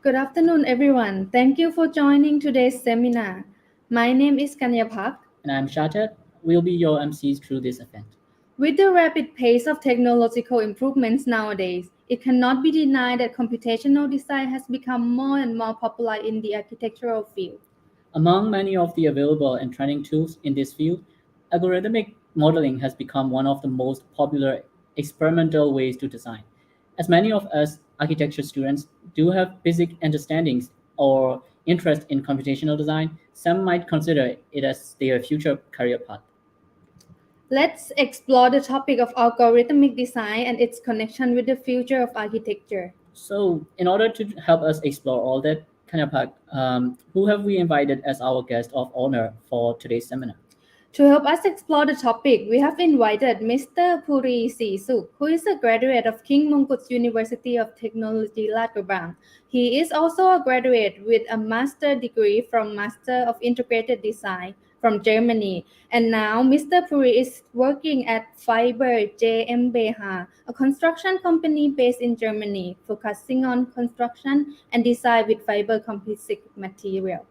Good afternoon, everyone. Thank you for joining today's seminar. My name is Kanya Pak. And I'm Shattered. We'll be your MCs through this event. With the rapid pace of technological improvements nowadays, it cannot be denied that computational design has become more and more popular in the architectural field. Among many of the available and trending tools in this field, algorithmic modeling has become one of the most popular experimental ways to design. As many of us architecture students do have basic understandings or interest in computational design, some might consider it as their future career path. Let's explore the topic of algorithmic design and its connection with the future of architecture. So, in order to help us explore all that, Kanapak, who have we invited as our guest of honor for today's seminar? To help us explore the topic, we have invited Mr. Puri Sisuk, who is a graduate of King Mongkut's University of Technology, Lat Krabang. He is also a graduate with a master's degree from Master of Integrated Design from Germany. And now Mr. Puri is working at Fiber GmbH, a construction company based in Germany, focusing on construction and design with fiber composite material.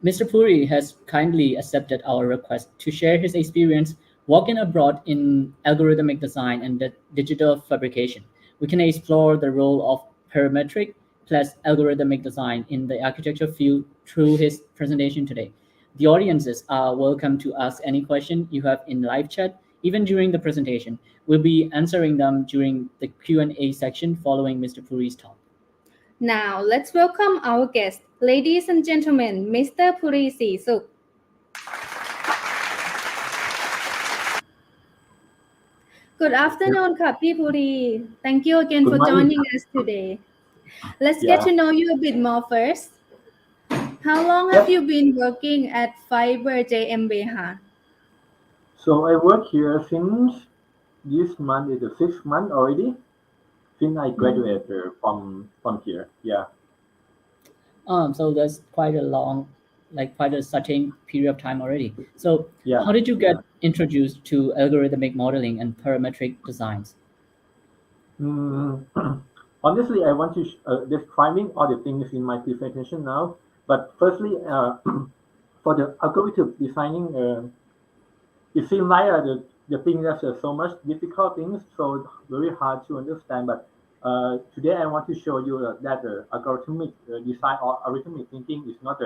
Mr. Puri has kindly accepted our request to share his experience working abroad in algorithmic design and digital fabrication. We can explore the role of parametric plus algorithmic design in the architecture field through his presentation today. The audiences are welcome to ask any question you have in live chat, even during the presentation. We'll be answering them during the Q&A section following Mr. Puri's talk. Now, let's welcome our guest. Ladies and gentlemen, Mr. Puri Sisuk. Good afternoon, Kapi Puri. Thank you again Good for morning. joining us today. Let's get Yeah. to know you a bit more first. How long have Yep. you been working at Fiber GmbH? So I work here since this month is the sixth month already since I graduated from here. Yeah. So that's quite a long, like quite a certain period of time already. So Yeah. how did you get Yeah. introduced to algorithmic modeling and parametric designs? Mm, honestly, I want to describing all the things in my presentation now. But firstly, for the algorithm designing, it seems like the thing that's so much difficult things, so very hard to understand. But today I want to show you that algorithmic design or algorithmic thinking is not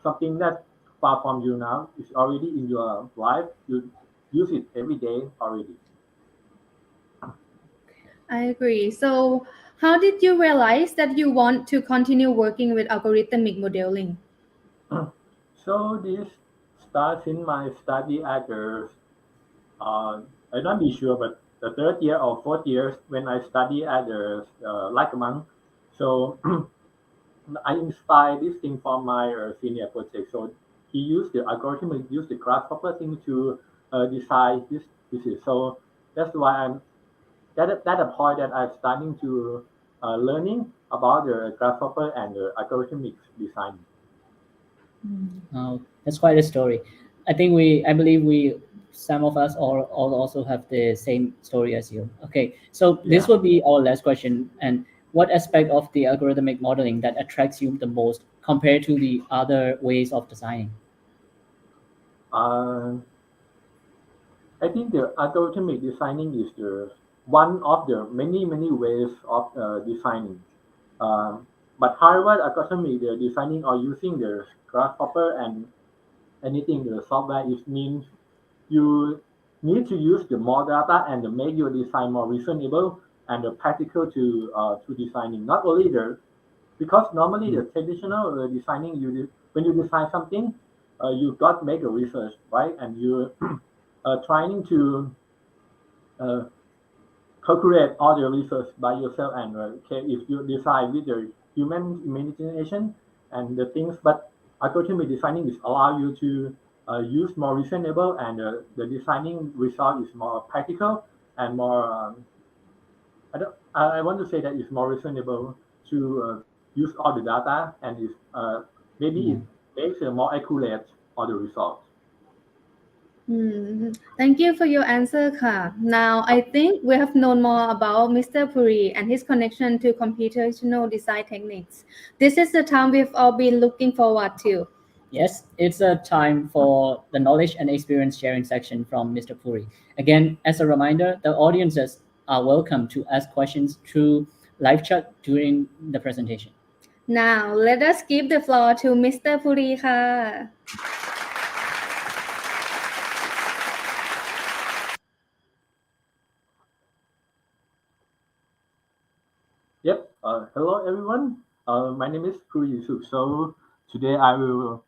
something that far from you now. It's already in your life. You use it every day already. I agree. So, how did you realize that you want to continue working with algorithmic modeling? So this starts in my study at the I'm not be sure, but the third year or fourth year when I study at the Lackman. So I inspired this thing from my senior project. So he used the algorithm, he used the grasshopper thing to design this is. So that's why I'm that a point that I'm starting to learning about the grasshopper and the algorithmic design. That's quite a story. I believe some of us all also have the same story as you. Okay, so this Yeah. will be our last question. And what aspect of the algorithmic modeling that attracts you the most compared to the other ways of designing? Uh, I think the algorithmic designing is the one of the many ways of designing. Um, but however, algorithmic the designing or using the grasshopper and anything the software is means you need to use the more data and make your design more reasonable and practical to designing. Not only the because normally the traditional designing when you design something, you got make a research, right? And you trying to uh, calculate all the research by yourself and okay, if you design with your human imagination and the things, but algorithmic designing is allow you to use more reasonable and the designing result is more practical and more I want to say that it's more reasonable to use all the data and is maybe it makes a more accurate all the results. Thank you for your answer, Ka. Now, I think we have known more about Mr. Puri and his connection to computational design techniques. This is the time we've all been looking forward to. Yes, it's a time for the knowledge and experience sharing section from Mr. Puri. Again, as a reminder, the audiences are welcome to ask questions through live chat during the presentation. Now, let us give the floor to Mr. Puri. Ka. Yep. Hello, everyone. My name is Puri Yusuf. So today I will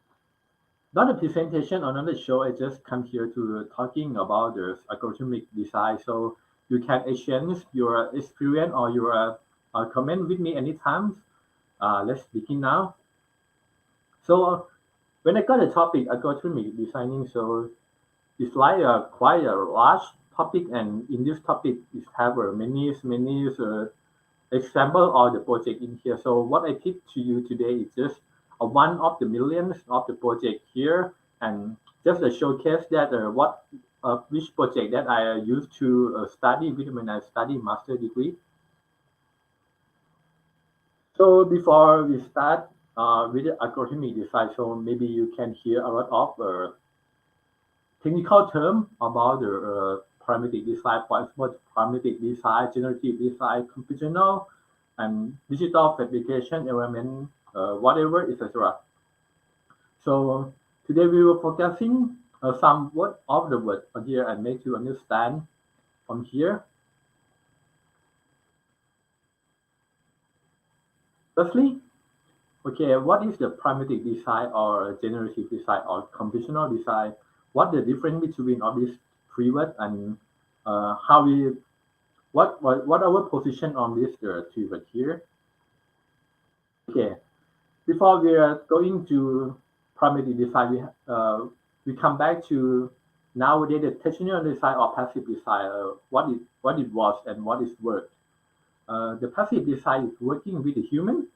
not a presentation or not a show. I just come here to talking about the algorithmic design. So you can exchange your experience or your comment with me anytime. Let's begin now. So when I got a topic, algorithmic designing, so it's like a quite a large topic, and in this topic, it have many example of the project in here. So what I picked to you today is just one of the millions of the project here, and just a showcase that what which project that I used to study with when I study master degree. So before we start with the algorithmic design, so maybe you can hear a lot of technical term about the parametric design, for example, parametric design, generative design, computational, and digital fabrication environment, whatever, etc. So today we will focusing some word of the word here and make you understand from here. Firstly, okay, what is the parametric design or generative design or computational design? What the difference between all these three words and how we what our position on this three words here? Okay, before we are going to parametric design, we come back to nowadays the textual design or passive design. What it was and what is work. The passive design is working with the human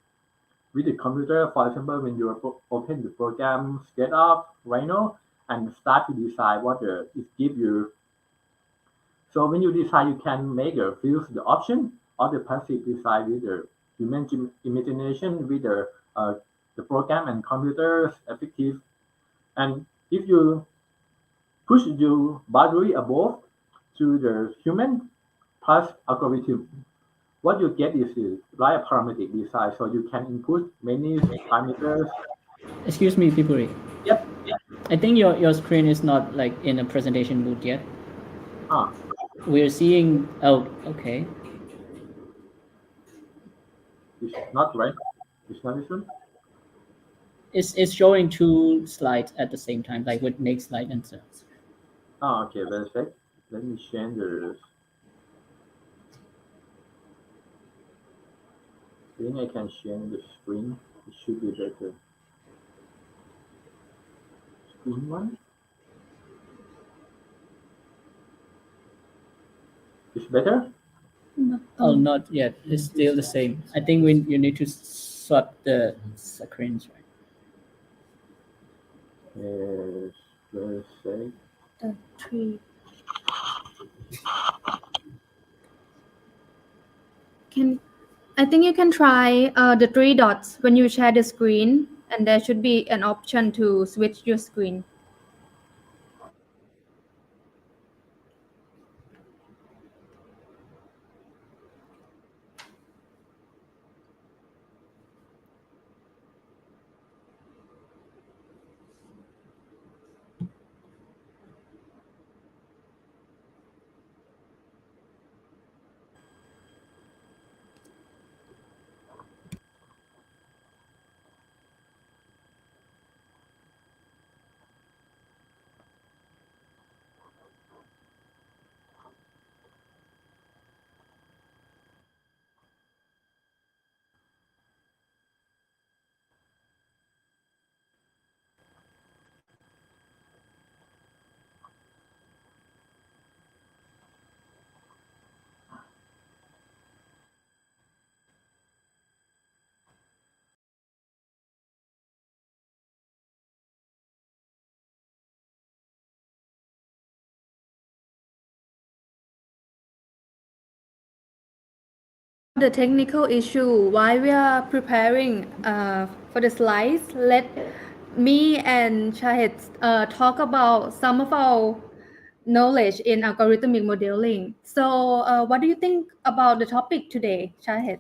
with the computer. For example, when you open the program SketchUp, Rhino, and start to decide what it give you. So when you decide, you can make a fuse the option or the passive design with the human imagination with the program and computers effective. And if you push the boundary above to the human plus algorithm, what you get is like a parametric design. So you can input many parameters. Excuse me, Pipuri. Yep. I think your screen is not like in a presentation mode yet. Ah, We're seeing. Oh, okay. it's not right. It's not this one. It's showing two slides at the same time, like with next slide and so. Ah, okay. Wait a sec. Let me change the. I think I can change the screen. It should be better. Screen one. It's better. Oh, not yet. It's still the same. I think you need to swap the screens, right? Yes. Wait a sec. The three. Can I think you can try the three dots when you share the screen, and there should be an option to switch your screen. the technical issue while we are preparing for the slides. Let me and Shahid talk about some of our knowledge in algorithmic modeling. So, what do you think about the topic today, Shahid?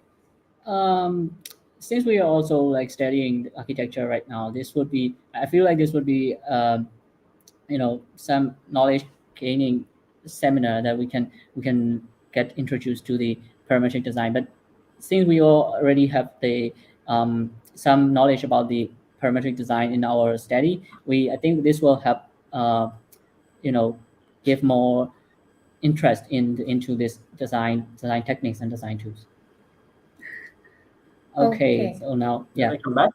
Um, since we are also like studying the architecture right now, this would be, I feel like this would be some knowledge gaining seminar that we can get introduced to the parametric design. But since we all already have the some knowledge about the parametric design in our study, I think this will help you know give more interest into this design techniques and design tools. Okay, Okay. so now, Can yeah. I come back?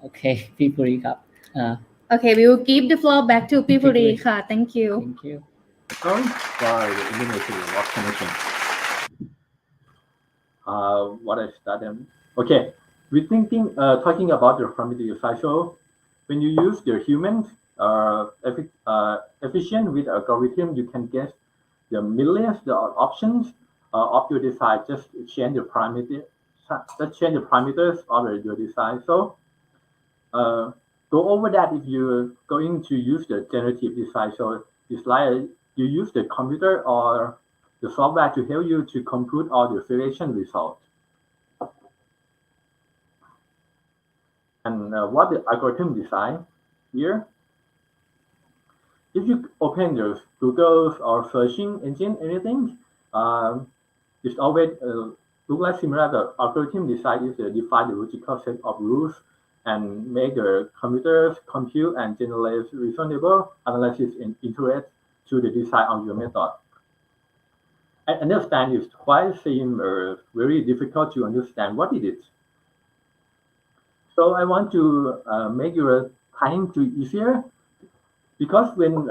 Okay, people recap. Uh, Okay, we will give the floor back to people, Pipuri. Thank you. thank you. Sorry for the internet lost connection. What I started. Okay, we're talking about the parameter cycle. When you use the humans efficient with algorithm, you can get the millions the options of your design. Just change the parameter, just change the parameters of your design. So uh, go over that if you're going to use the generative design. So it's like you use the computer or the software to help you to compute all the simulation results. And what the algorithm design here, if you open your Google's or searching engine, anything, um, it's always look like similar. The algorithm design is define the logical set of rules and make the computers compute and generate reasonable analysis and iterate to the design of your method. I understand it's quite seem very difficult to understand what it is. So I want to make your time to easier because when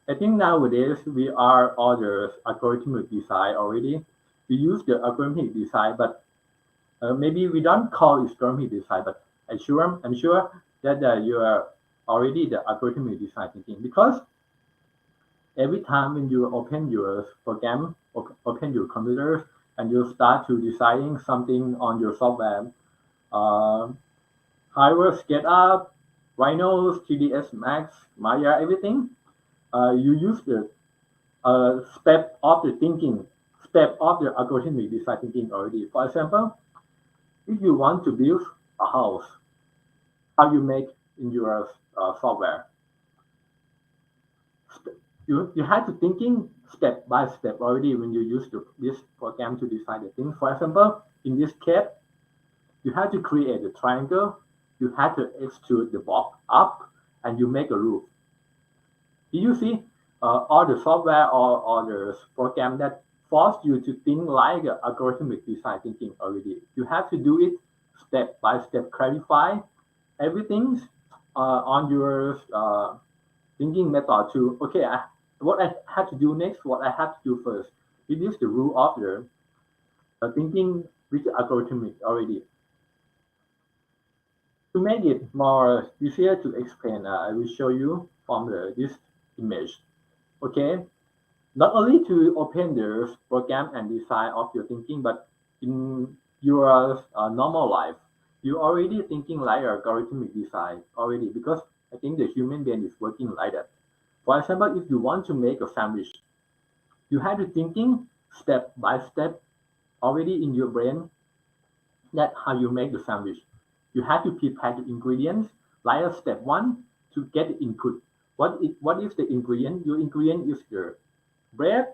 I think nowadays we are all the algorithmic design already. We use the algorithmic design, but maybe we don't call it algorithmic design. But I'm sure that you are already the algorithmic design thinking because every time when you open your program, open your computer, and you start to designing something on your software, uh, Fiverr, SketchUp, Rhino, 3ds Max, Maya, everything. You use the step of the thinking, step of the algorithmic design thinking already. For example, if you want to build a house, how you make in your software, you have to thinking step by step already when you use this program to design the thing. For example, in this case, you have to create a triangle, you have to extrude the box up, and you make a roof. Do you see all the software or the program that force you to think like algorithmic design thinking already? You have to do it step by step, clarify everything on your thinking method to, okay, what I have to do next, what I have to do first. It is the rule of the thinking with the algorithmic already. To make it more easier to explain, I will show you from this image. Okay, not only to open the program and design of your thinking, but in your normal life, you already thinking like algorithmic design already because I think the human brain is working like that. For example, if you want to make a sandwich, you have to thinking step by step already in your brain that how you make the sandwich. You have to prepare the ingredients like a step one to get the input. What is the ingredient? Your ingredient is the bread,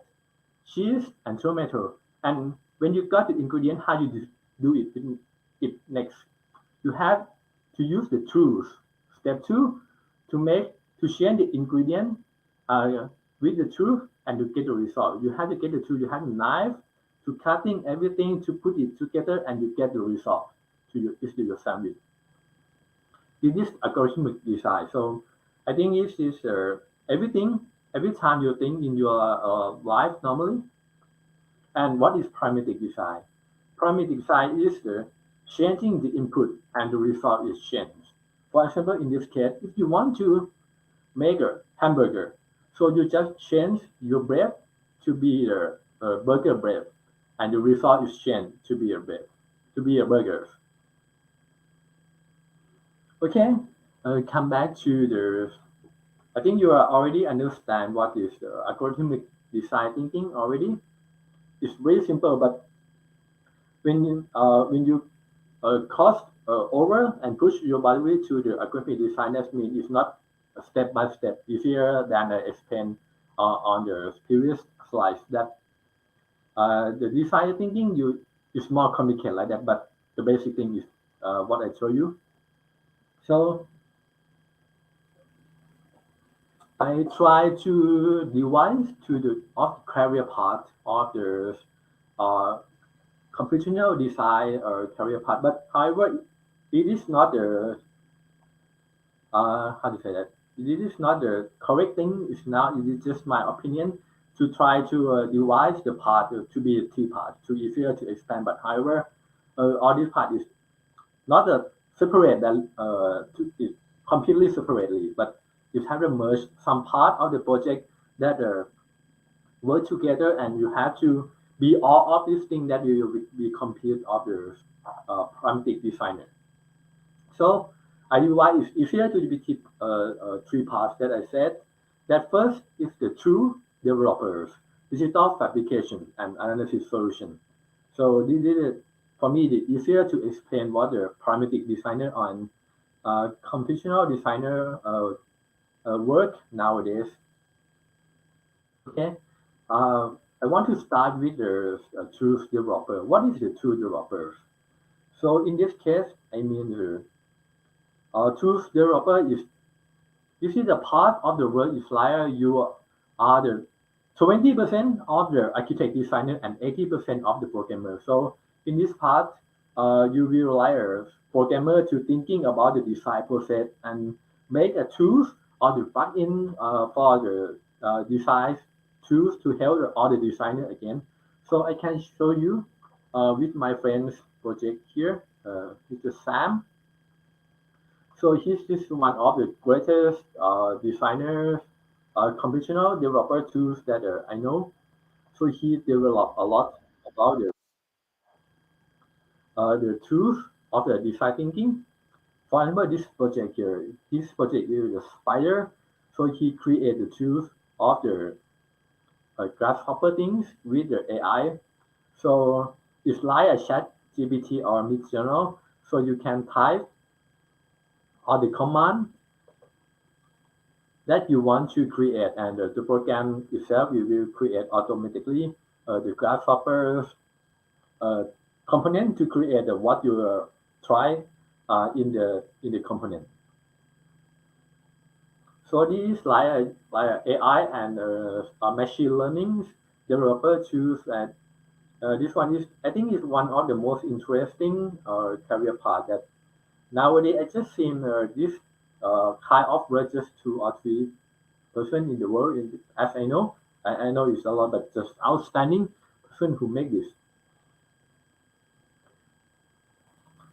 cheese, and tomato. And when you got the ingredient, how you do it next? You have to use the tools. Step two, to make to change the ingredient with the tool and to get the result. You have to get the tool. You have a knife to cutting everything to put it together and you get the result to your sandwich. It is algorithmic design. So I think it is everything every time you think in your life normally. And what is parametric design? Parametric design is the changing the input and the result is changed. For example, in this case, if you want to make a hamburger, so you just change your bread to be a burger bread. and the result is changed to be a bread, to be a burger. Okay, come back to the. I think you are already understand what is the algorithmic design thinking already. It's very simple, but when you cross over and push your boundary to the algorithmic design, that means it's not a step by step easier than I explained on the previous slides. That the design thinking you is more complicated like that, but the basic thing is what I told you. So I try to divide to the of career path of the uh, computational design or career path, but however, it is not the how to say that. It is not the correct thing. It's not. It is just my opinion to try to divide the part to be a three part to easier to expand. But however, all this part is not a separate that it completely separately, but you have to merge some part of the project that work together, and you have to be all of these things that you will be complete of the pragmatic designer. So IUI is easier to be keep three parts that I said. That first is the true developers, digital fabrication and analysis solution. So this is for me the easier to explain what the pragmatic designer on computational designer work nowadays. Okay, I want to start with the truth developer. What is the true developer? So in this case, I mean the truth developer is you see the part of the work is like you are the 20% of the architect designer and 80% of the programmer. So in this part, you will rely programmer to thinking about the design process and make a tools or the plugin for the design tools to help the, all the designer again. So I can show you with my friend's project here, Mr. Sam. So he's just one of the greatest designers, computational developer tools that I know. So he developed a lot about the tools of the design thinking. For example, this project here, this project is the spider. So he created the tools of the grasshopper things with the AI. So it's like a chat GPT or mid journal. So you can type all the command that you want to create, and the program itself will create automatically the grasshoppers uh, component to create what you try in the component. So this is like a AI and a machine learning developer tools, and this one is I think is one of the most interesting career path that nowadays I just seen this kind of work just 2 or 3 person in the world, as I know. I know it's a lot, but just outstanding person who make this.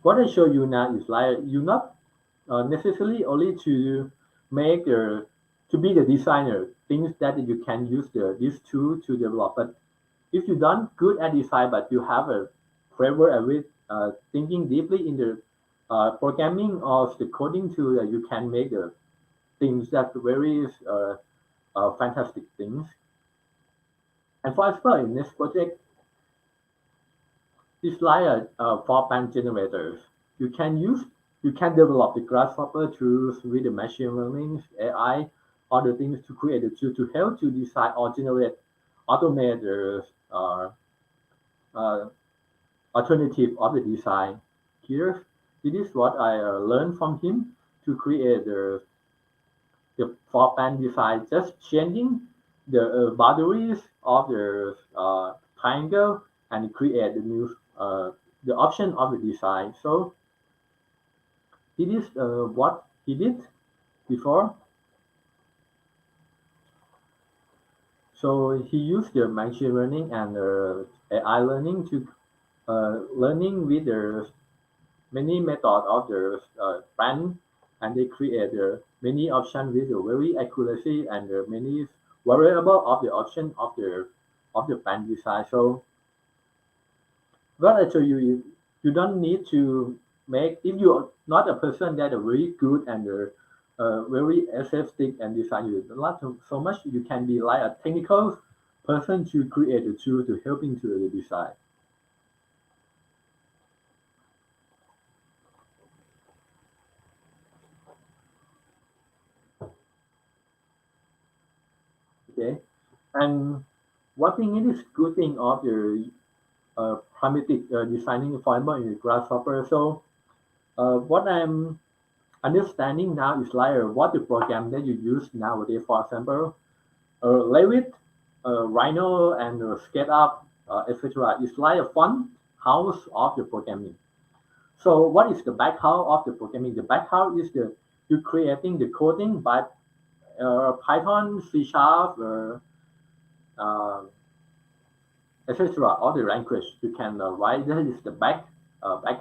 What I show you now is like you not necessarily only to make to be the designer things that you can use this tool to develop. But if you don't good at design, but you have a framework with thinking deeply in the programming or the coding tool, you can make things that very fantastic things. And for example, in this project, it's like a, four-band generators. You can use, you can develop the grasshopper tools with the machine learning, AI, other things to create the tool to help to design or generate automate the uh, alternative of the design. Here, this is what I learned from him to create the four-band design, just changing the boundaries of the triangle and create the new the option of the design. So it is what he did before. So he used the machine learning and AI learning to learning with the many methods of the band, and they create many options with the very accuracy and many variable of the option of the band design. So what I tell you is you don't need to make if you're not a person that are very good and very aesthetic and design you not so much you can be like a technical person to create the tool to help into the design. Okay, and one thing it is good thing of the primitive designing, for example, in the Grasshopper. So what I'm understanding now is like what the program that you use nowadays, for example, Levit, Rhino, and SketchUp, etc. It's like a fun house of the programming. So what is the backhouse of the programming? The backhouse is the you creating the coding by Python, C Sharp, uh, etc. All the language you can write. That is the back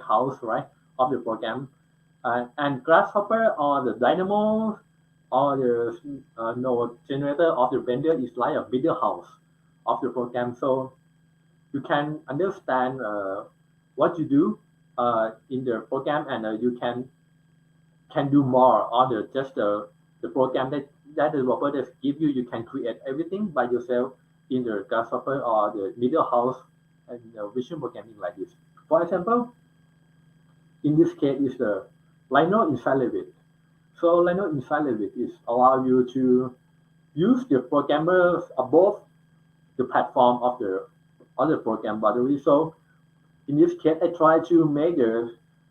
house, right, of the program. And Grasshopper or the Dynamo or the node generator of the vendor is like a bigger house of the program. So you can understand what you do in the program, and you can do more on the just the program that the developer just give you. You can create everything by yourself in the Grasshopper or the middle house and vision programming like this. For example, in this case is the Lino inside Levit. So Lino inside Levit is allow you to use the programmers above the platform of the other program boundary. So in this case, I try to make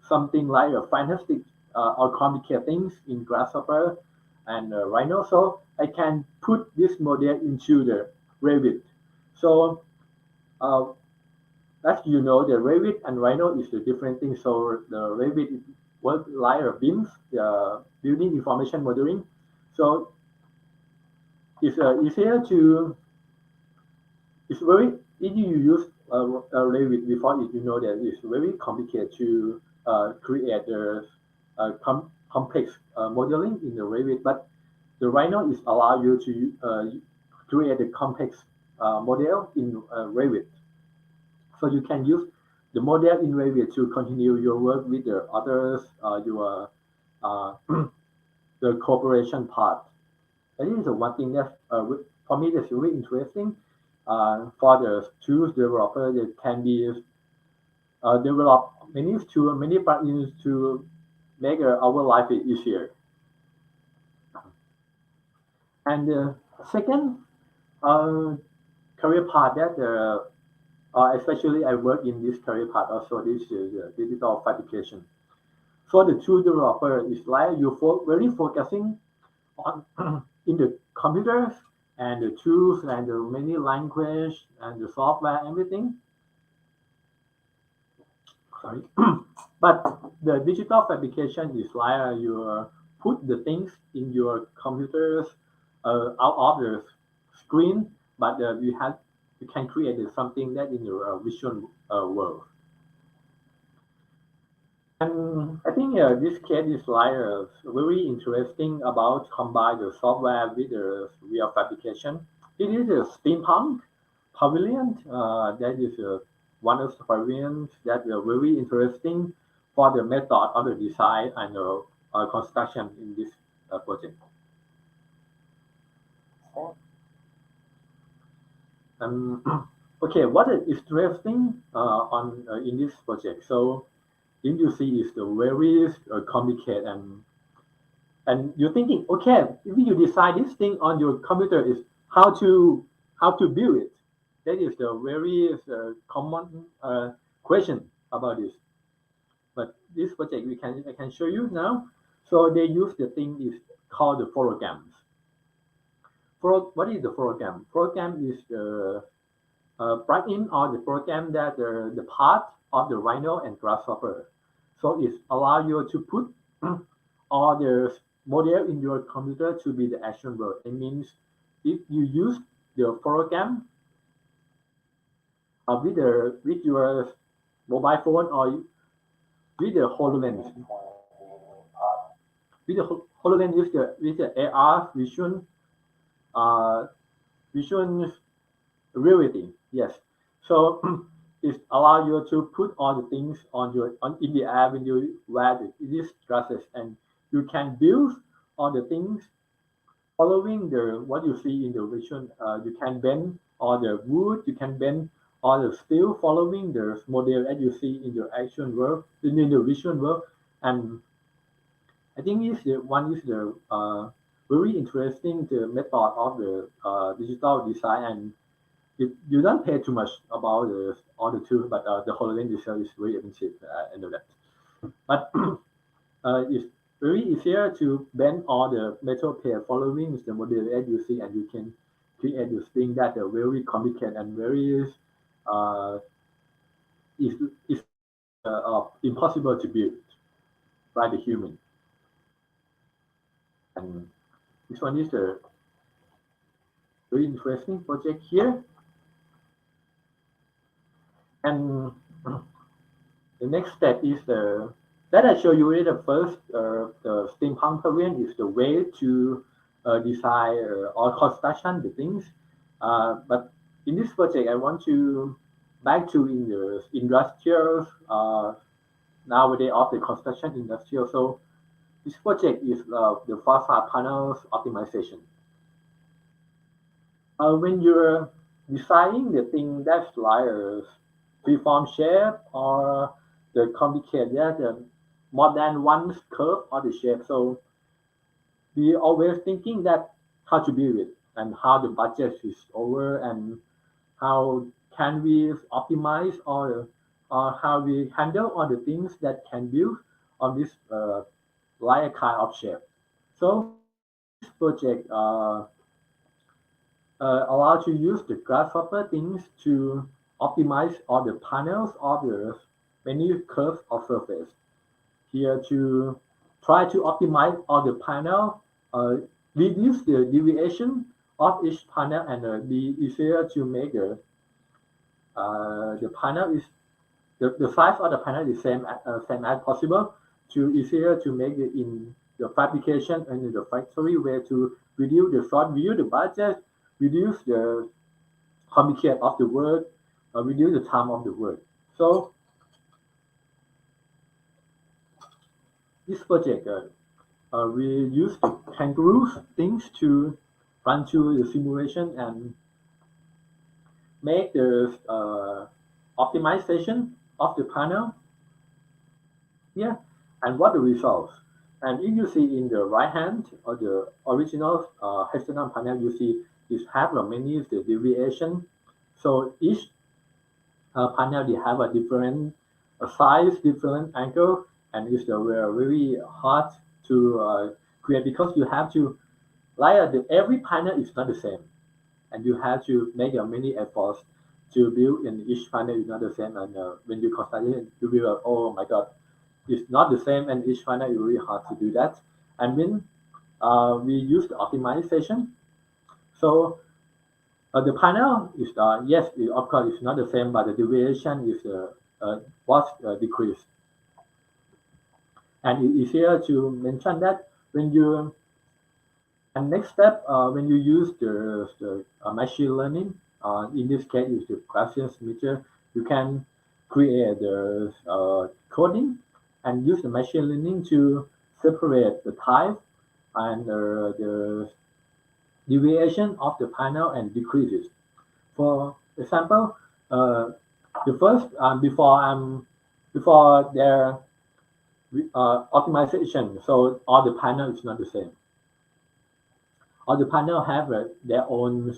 something like a fantastic or complicated things in Grasshopper and Rhino. So I can put this model into the Revit. So uh, as you know, the Revit and Rhino is a different thing. So the Revit work like a BIM, building information modeling. So it's easier to it's very easy to use Revit before it. You know that it's very complicated to create the complex modeling in the Revit, but the Rhino is allow you to create a complex model in Revit. So you can use the model in Revit to continue your work with the others, your uh, the cooperation part. That is one thing that for me that's really interesting. For the tools developer, that can be develop many tools, many plugins to make our life easier. And the second uh, career path that especially I work in this career path also, this is digital fabrication. So the tool developer is like you very focusing on in the computers and the tools and the many language and the software, everything. Sorry. But the digital fabrication is like you put the things in your computers out of the screen, but you can create something that in your visual world. And I think this case is like very interesting about combine the software with the real fabrication. It is a steampunk pavilion. That is one of the pavilions that are very interesting for the method of the design and construction in this project. Okay, what is interesting on in this project? So if you see is the very complicated and you're thinking, okay, if you decide this thing on your computer is how to build it. That is the very common question about this. But this project I can show you now. So they use the thing is called the programs. What is the program? Program is the plugin or the program that the part of the Rhino and Grasshopper. So it allows you to put all the model in your computer to be the action word. It means if you use the program with your mobile phone or with the HoloLens, with the HoloLens with the AR vision uh, vision reality. Yes. So it allow you to put all the things on your on in the air when you wear these dresses, and you can build all the things following the what you see in the vision. You can bend all the wood, you can bend all the steel following the model as you see in the action work in the vision work. And I think is the one is the very interesting the method of the digital design. And you don't pay too much about the all the tools, but the HoloLens itself is very expensive. I know that. But it's very easier to bend all the metal pair following the model as you see, and you can create this thing that are very complicated and very uh, is impossible to build by the human. And this one is a very interesting project here. And the next step is the that I show you in the first the steampunk pavilion is the way to design or construction the things. But in this project, I want to back to in the industrial nowadays of the construction industrial. So this project is the facade panels optimization. When you're designing the thing that's like a freeform shape or the complicated, yeah, the more than one curve or the shape. So we always thinking that how to build it and how the budget is over and how can we optimize or how we handle all the things that can build on this like kind of shape. So this project allow to use the grasshopper things to optimize all the panels of the many curves of surface. Here to try to optimize all the panel, reduce the deviation of each panel, and be easier to make the panel is the size of the panel is same as possible to easier to make it in the fabrication and in the factory where to reduce the short, reduce the budget, reduce the complication of the work, reduce the time of the work. So this project, we use the kangaroo things to run through the simulation and make the optimization of the panel here and what the results. And if you see in the right hand or the original hexagon panel, you see it have many the deviation. So each panel they have a different size, different angle, and it's very hard to create because you have to like every panel is not the same, and you have to make many efforts to build in each panel is not the same. And when you construct it, you will oh my god, it's not the same, and each panel is really hard to do that. And when we use the optimization, so the panel is yes, of course, it's not the same, but the deviation is was decreased. And it's easier to mention that when you and next step when you use the machine learning, in this case is the Gaussian meter, you can create the coding and use the machine learning to separate the type and the deviation of the panel and decreases. For example, the first before their optimization, so all the panel is not the same. All the panel have their own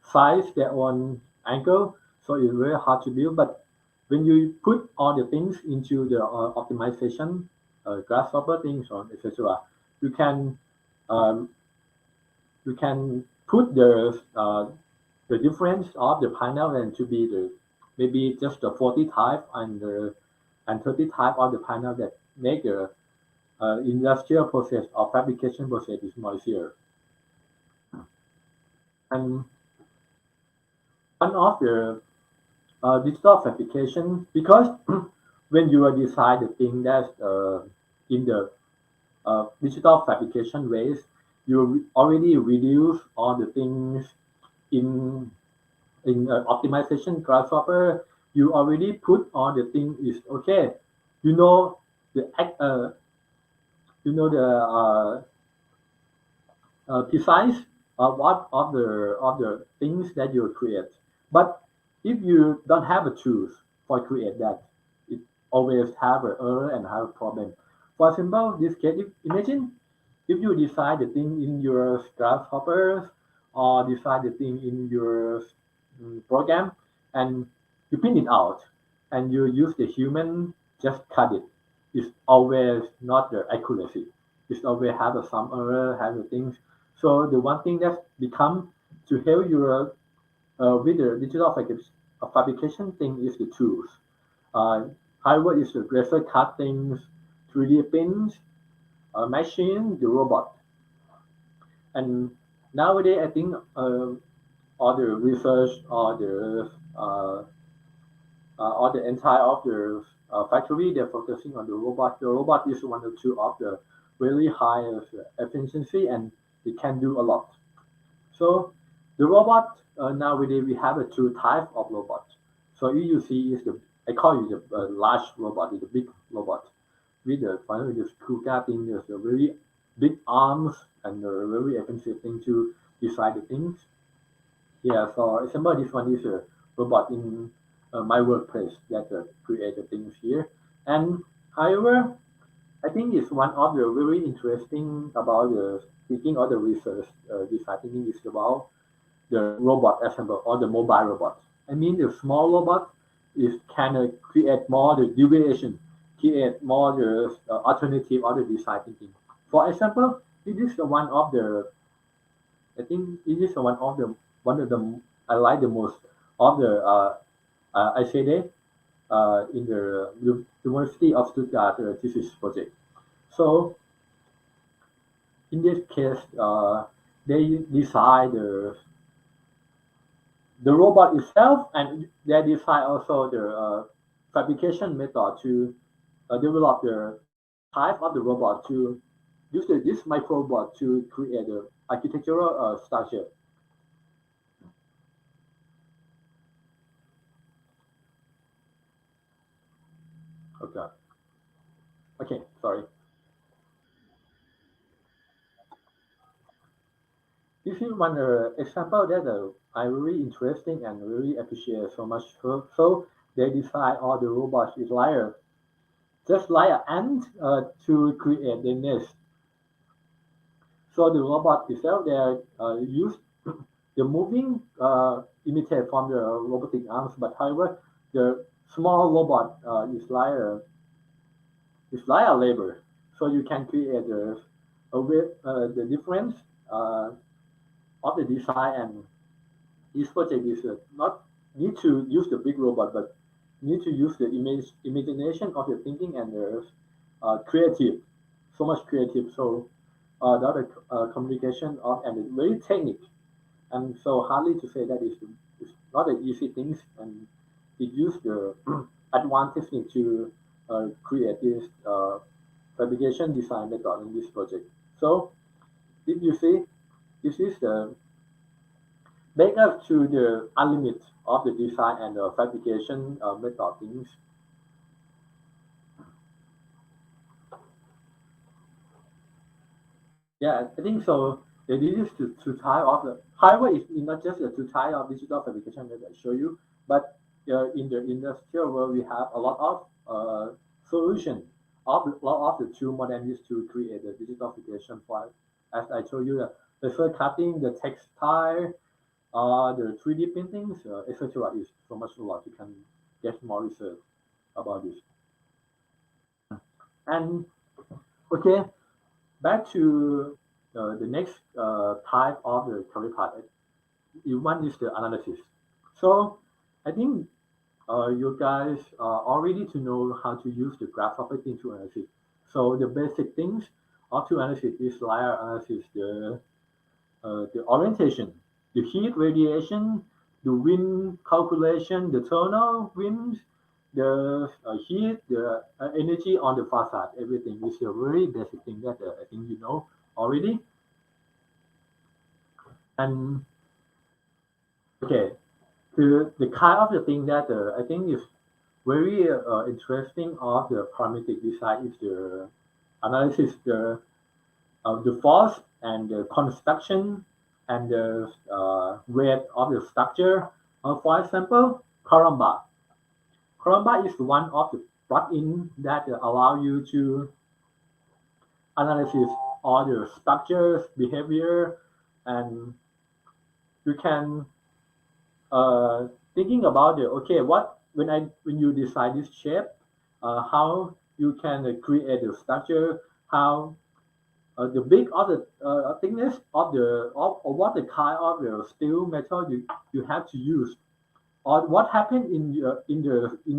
size, their own angle, so it's very hard to build. But when you put all the things into the optimization, grasshopper things on etc., you can um, you can put the difference of the panel and to be the maybe just the 40 type and 30 type of the panel that make the industrial process or fabrication process is more easier. And one of the digital fabrication because when you are design the thing that's in the digital fabrication ways, you already reduce all the things in optimization grasshopper. You already put all the thing is okay. You know the you know the precise what of the things that you create. But if you don't have a tools for create that, it always have an error and have a problem. For example, this case, imagine if you design the thing in your grasshoppers or design the thing in your program and you print it out and you use the human just cut it, it's always not the accuracy. It's always have a some error, have the things. So the one thing that become to help your with the digital fabrication thing is the tools. Uh, However, is the laser cuttings, 3D prints, machine, the robot. And nowadays, I think all the research, all the entire of the factory, they're focusing on the robot. The robot is one or two of the really high efficiency, and it can do a lot. So the robot nowadays we have a two type of robot. So you see is the I call it the large robot, the big robot with the finally the Kuka thing. There's a very big arms and a very expensive thing to decide the things. Yeah, for example, this one is a robot in my workplace that create the things here. And however, I think it's one of the very interesting about the speaking of the research designing is about the robot assemble or the mobile robot. I mean, the small robot is kind of create more the deviation, create more the alternative or the design thinking. For example, it is the one of the I think it is one of the I like the most of the I say that in the University of Stuttgart thesis project. So in this case, they design the robot itself, and they design also the fabrication method to develop the type of the robot to use this micro robot to create the architectural structure. Okay. Okay. Sorry. This is one example that I really interesting and really appreciate so much. So they design all the robots is like just like an ant to create the nest. So the robot itself, they use the moving imitate from the robotic arms, but however, the small robot is like a labor. So you can create the difference uh, of the design, and this project is not need to use the big robot, but need to use the imagination of your thinking and the creative, so much creative. So the communication of and very technique, and so hardly to say that is not an easy thing, and it used the advanced technique to create this fabrication design method in this project. So if you see, this is the make up to the unlimit of the design and the fabrication method things. Yeah, I think so. They use to type of the however it's not just the two type of digital fabrication that I show you, but in the industrial world we have a lot of solution of a lot of the two modalities to create the digital fabrication for as I told you the first cutting, the textile, the 3D paintings, etc. is so much a lot. You can get more research about this. And okay, back to the next type of the career path. One is the analysis. So I think you guys are already to know how to use the graph property to analysis. So the basic things of to analysis is layer analysis, the orientation, the heat radiation, the wind calculation, the thermal winds, the heat, the energy on the facade, everything is a very basic thing that I think you know already. And okay, the kind of the thing that I think is very interesting of the parametric design is the analysis the force and the construction and the weight of the structure. For example, Caramba. Caramba is one of the plugin that allow you to analyze all the structures, behavior, and you can thinking about the okay what when you decide this shape, how you can create the structure, how the big of the thickness of the of what the kind of the steel metal you have to use, or what happened in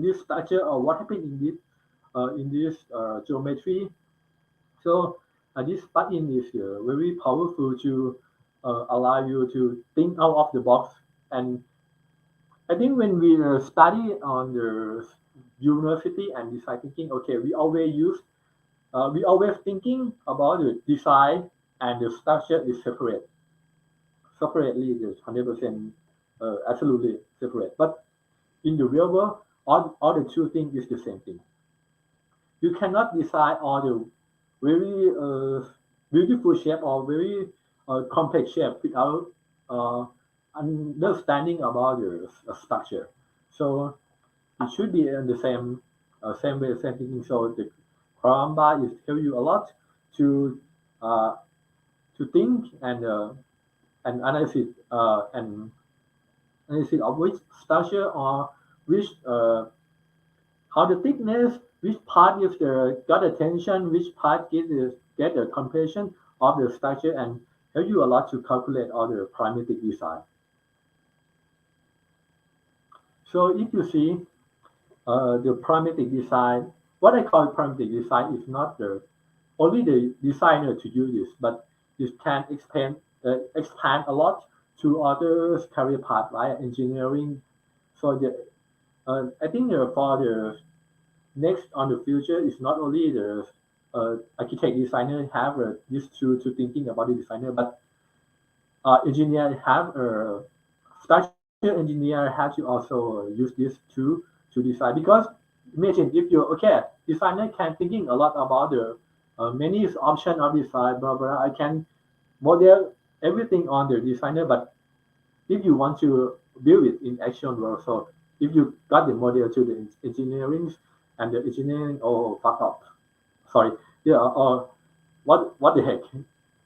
this structure, or what happened in this geometry. So this plugin is very powerful to allow you to think out of the box. And I think when we study on the university and design thinking, okay, we always thinking about the design and the structure is separately, is 100% absolutely separate. But in the real world, all the two things is the same thing. You cannot design all the very beautiful shape or very complex shape without uh, understanding about the structure. So it should be in the same way, same thinking. So the Karamba is tell you a lot to uh, to think and analysis of which structure or which how the thickness, which part is the got the tension, which part get the compression of the structure, and help you a lot to calculate all the parametric design. So if you see the parametric design, what I call parametric design is not the only the designer to do this, but this can expand a lot to other career paths like engineering. So I think for the next on the future is not only the architect designer have this tool to thinking about the designer, but engineer have structure engineer have to also use this to design, because imagine if you okay designer can thinking a lot about the many option of design, blah blah. I can model everything on the designer, but if you want to build it in action world, so if you got the model to the engineering and the engineering, oh fuck up, sorry, yeah, or what the heck,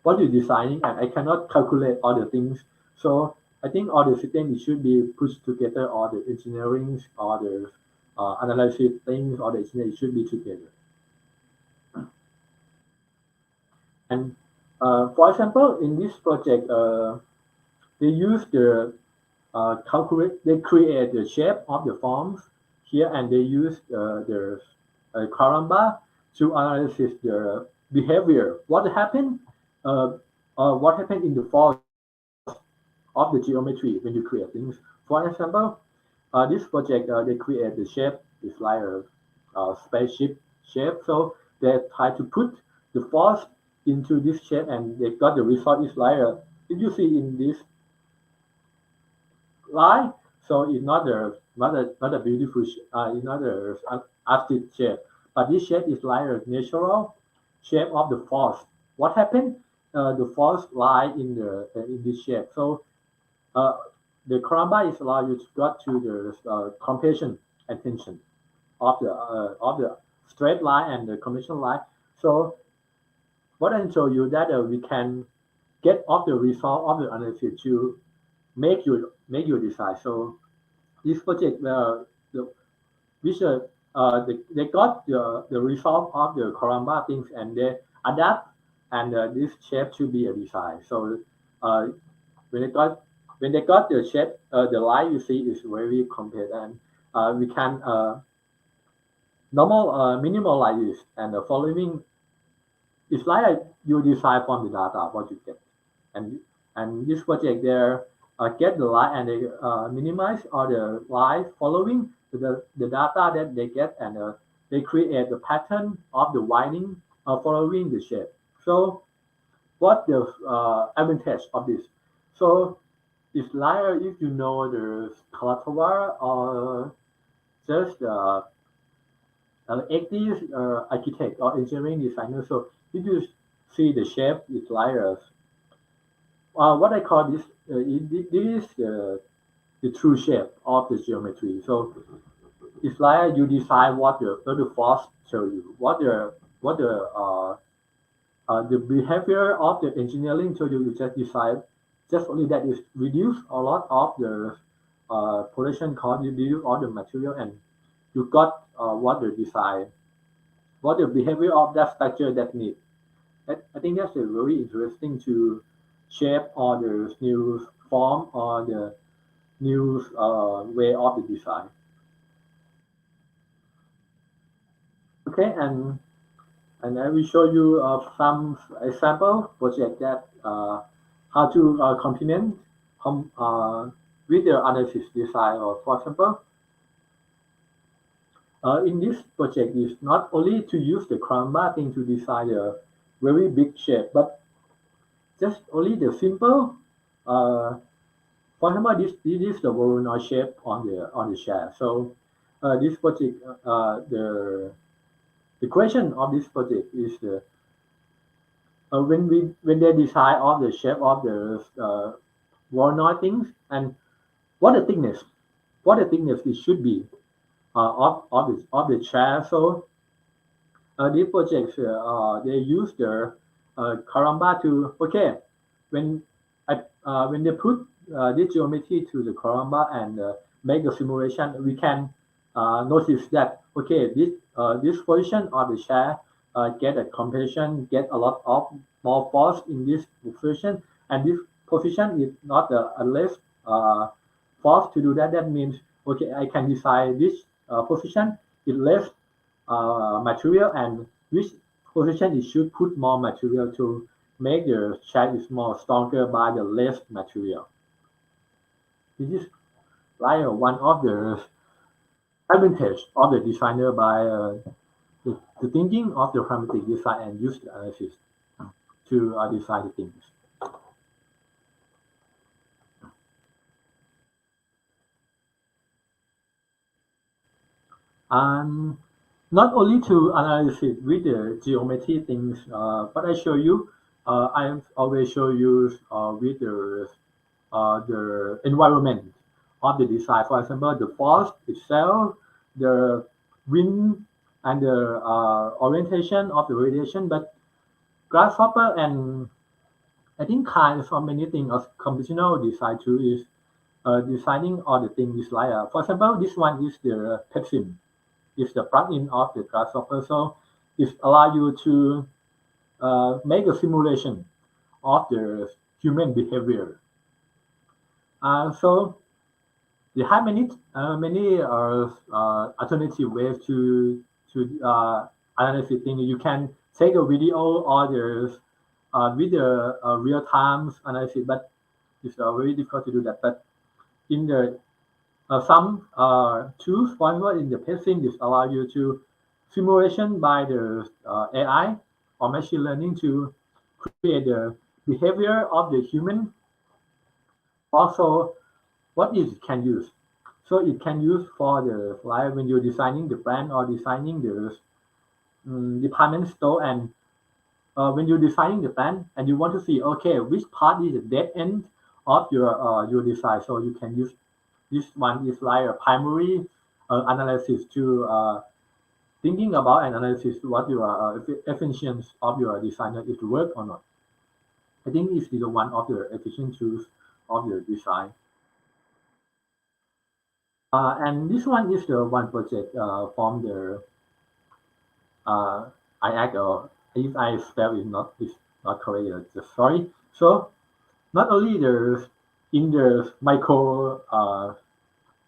what you designing, and I cannot calculate all the things. So I think all the system should be pushed together, all the engineering, all the analysis things, all the engineering should be together. And for example, in this project, they use the they create the shape of the forms here, and they use the Karamba to analyze the behavior. What happened in the force of the geometry when you create things. For example, this project they create the shape is like a spaceship shape. So they try to put the force into this shape, and they got the result is like if you see in this line. So it's not a beautiful, it's not a artistic shape, but this shape is like a natural shape of the force. What happened? The force lie in this shape. So uh, the karamba is allow you to got to the compression and tension of the straight line and the conventional line. So what I show you that we can get off the result of the analysis to make your design. So this project, the which they got the result of the Karamba things, and they adapt and this shape to be a design. So uh, when they got when they got the shape, the line you see is very compact, and we can normal minimal like this, and the following it's like you decide from the data what you get, and this project there get the line, and they minimize all the line following the data that they get, and they create the pattern of the winding following the shape. So what the advantage of this? So It's like if you know the Kalatovar or just 80s architect or engineering designer. So if you see the shape, it's like what I call this. This is the true shape of the geometry. So it's like you decide what the force show you, the behavior of the engineering. So you just decide just only that is reduce a lot of the production cost, you reduce all the material, and you got what the design, what the behavior of that structure that need. I think that's a very interesting to shape or the new form or the new way of the design. Okay, and I will show you some example project that how to complement with the analysis design. Or for example, in this project is not only to use the Canva thing to design a very big shape, but just only the simple. Uh, for example, this is the Voronoi shape on the share. So this project, the question of this project is when they decide of the shape of the Voronoi things and what the thickness, it should be of the chair. So these projects they use the Karamba to okay when when they put this geometry to the Karamba and make the simulation, we can notice that okay this position of the chair get a compression, get a lot of more force in this position, and this position is not a less uh, force to do that. That means okay I can decide this position is less material and which position it should put more material to make the shape is more stronger by the less material. This is like one of the advantage of the designer by the thinking of the parametric design and use the analysis to design the things. And not only to analyze it with the geometry things, but I show you, I always show you with the environment of the design. For example, the force itself, the wind, and the orientation of the radiation. But grasshopper and I think kinds of many things of computational design too is designing all the things like, for example, this one is the pepsin. It's the plugin of the grasshopper. So it allows you to make a simulation of the human behavior. So they have many alternative ways to analyze the thing. You can take a video or the with the real time analysis, but it's very difficult to do that. But in the some tools, for example, in the testing, this allow you to simulation by the AI or machine learning to create the behavior of the human. Also, what is it can use? So it can use for the like when you're designing the brand or designing the department store, and when you're designing the brand and you want to see okay which part is the dead end of your design, so you can use this one is like a primary analysis to thinking about an analysis what your efficiency of your designer is work or not. I think this is one of the efficient tools of your design. And this one is the one project from the I act if I spell is not correct, just sorry. So not only there's in the micro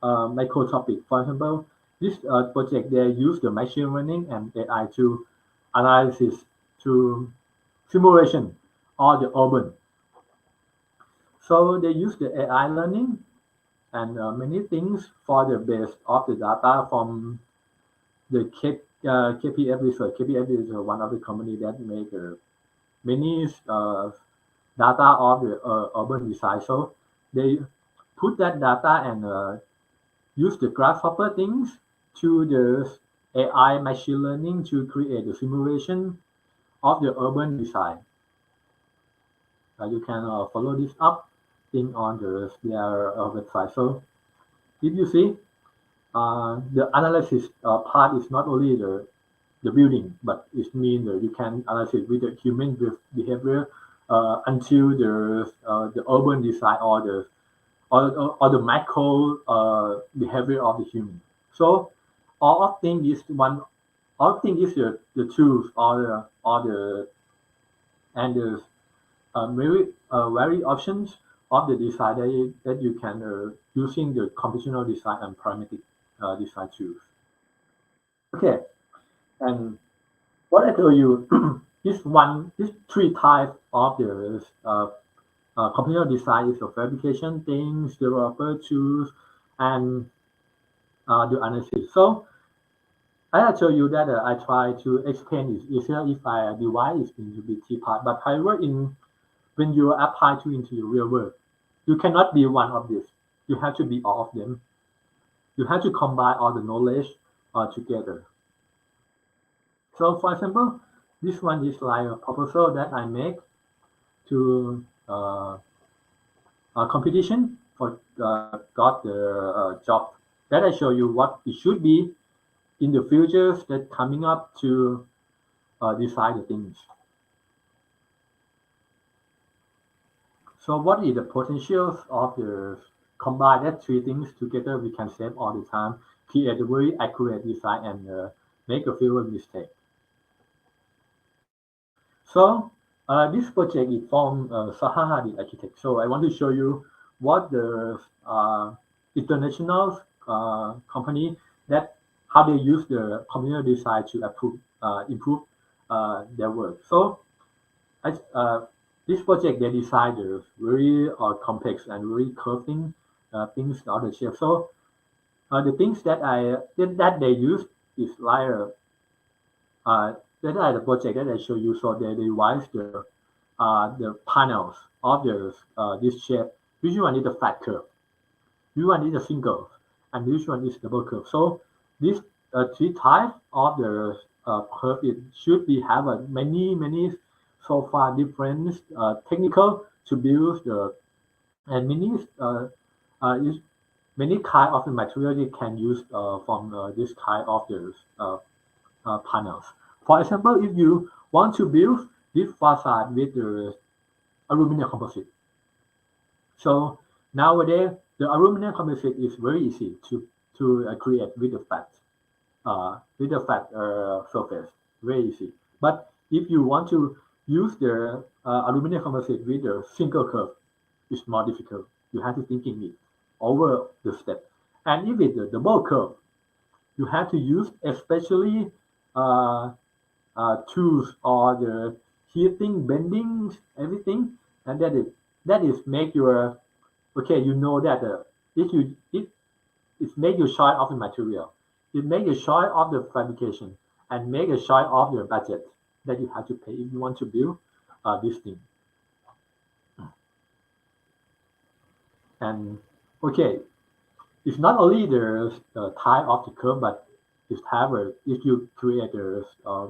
topic, for example, this project they use the machine learning and AI to analysis to simulation or the urban. So they use the AI learning and many things for the base of the data from the KPF research. KPF is one of the company that make many data of the urban design. So they put that data and use the grasshopper things to the AI machine learning to create the simulation of the urban design. You can follow this up thing on their website. So if you see, the analysis part is not only the building, but it means that you can analyze it with the human behavior until the urban design or the macro behavior of the human. So all of thing is one. All thing is the tools or the and the very options of the design that you can using the computational design and parametric design tools. Okay, and what I tell you, this three types of the computational design is the fabrication things, developer tools, and the analysis. So I tell you that I try to explain it easier if I divide it into the three part. But however, when you apply to into the real world, you cannot be one of this. You have to be all of them. You have to combine all the knowledge together. So, for example, this one is like a proposal that I make to a competition for got the job. That I show you what it should be in the futures that coming up to decide the things. So what is the potentials of the combine that three things together? We can save all the time, create a very accurate design, and make a fewer mistake. So this project is from Sahahadi Architect. So I want to show you what the international company that how they use the computer design to improve their work. So I, this project they design the very complex and very curving things on the shape. So the things that they use is like that are the project that I show you. So they devise the panels of this shape. Usually one is a flat curve, usually one is a single, and usually one is double curve. So these three types of the curve it should be have a many so far different technical to build the and is many kind of the material you can use from this kind of the panels. For example, if you want to build this facade with the aluminum composite, so nowadays the aluminum composite is very easy to create with the flat surface, very easy. But if you want to use the aluminum composite with a single curve, it's more difficult. You have to thinking it over the step. And if it's a double curve, you have to use especially uh, tools or the heating, bending, everything, and that is make your okay. You know that if you it make you short of the material, it make you short of the fabrication, and make you short of your budget that you have to pay if you want to build this thing. And okay, it's not only the type of the curve, but it's have if you create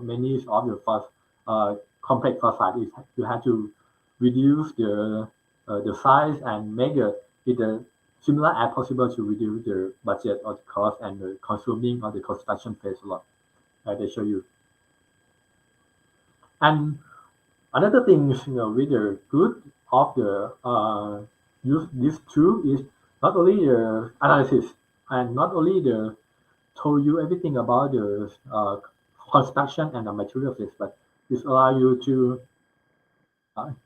many of your first complex facade, you have to reduce the size and make it similar as possible to reduce the budget or the cost and the consuming of the construction phase a lot. They show you. And another thing is, with the good of the use this tool is not only the analysis and not only the told you everything about the construction and the material phase, but it allow you to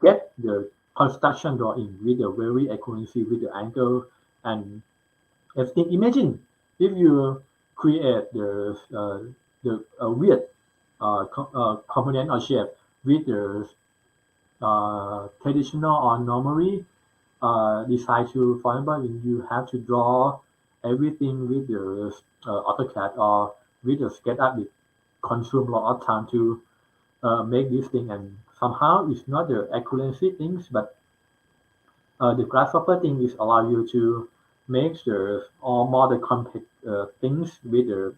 get the construction drawing with the very accuracy with the angle and everything. Imagine if you create the weird component or shape with the traditional or normally decide to, for example, if you have to draw everything with the AutoCAD or with the SketchUp, it consume a lot of time to make this thing, and somehow it's not the accuracy things, but The grasshopper thing is allow you to make the or more the complex things with the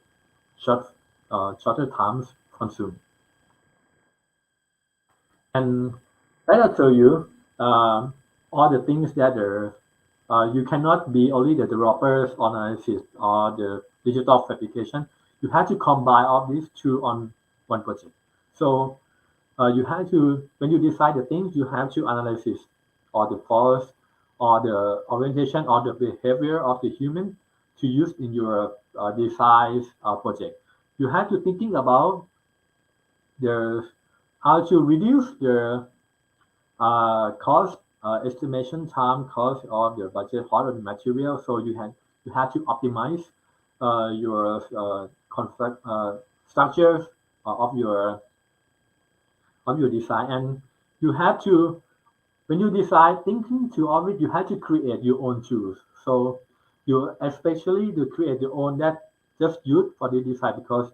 short shorter times consumed. And let us show you all the things that you cannot be only the developers analysis or the digital fabrication. You have to combine all these two on one project. So you have to, when you decide the things, you have to analyze it, or the force, or the orientation, or the behavior of the human to use in your design project. You have to thinking about the how to reduce the cost estimation time cost of your budget for the material. So you have to optimize your construct structures of your design, and you have to when you design thinking to orbit, you have to create your own tools. So you especially to create your own that just used for the design because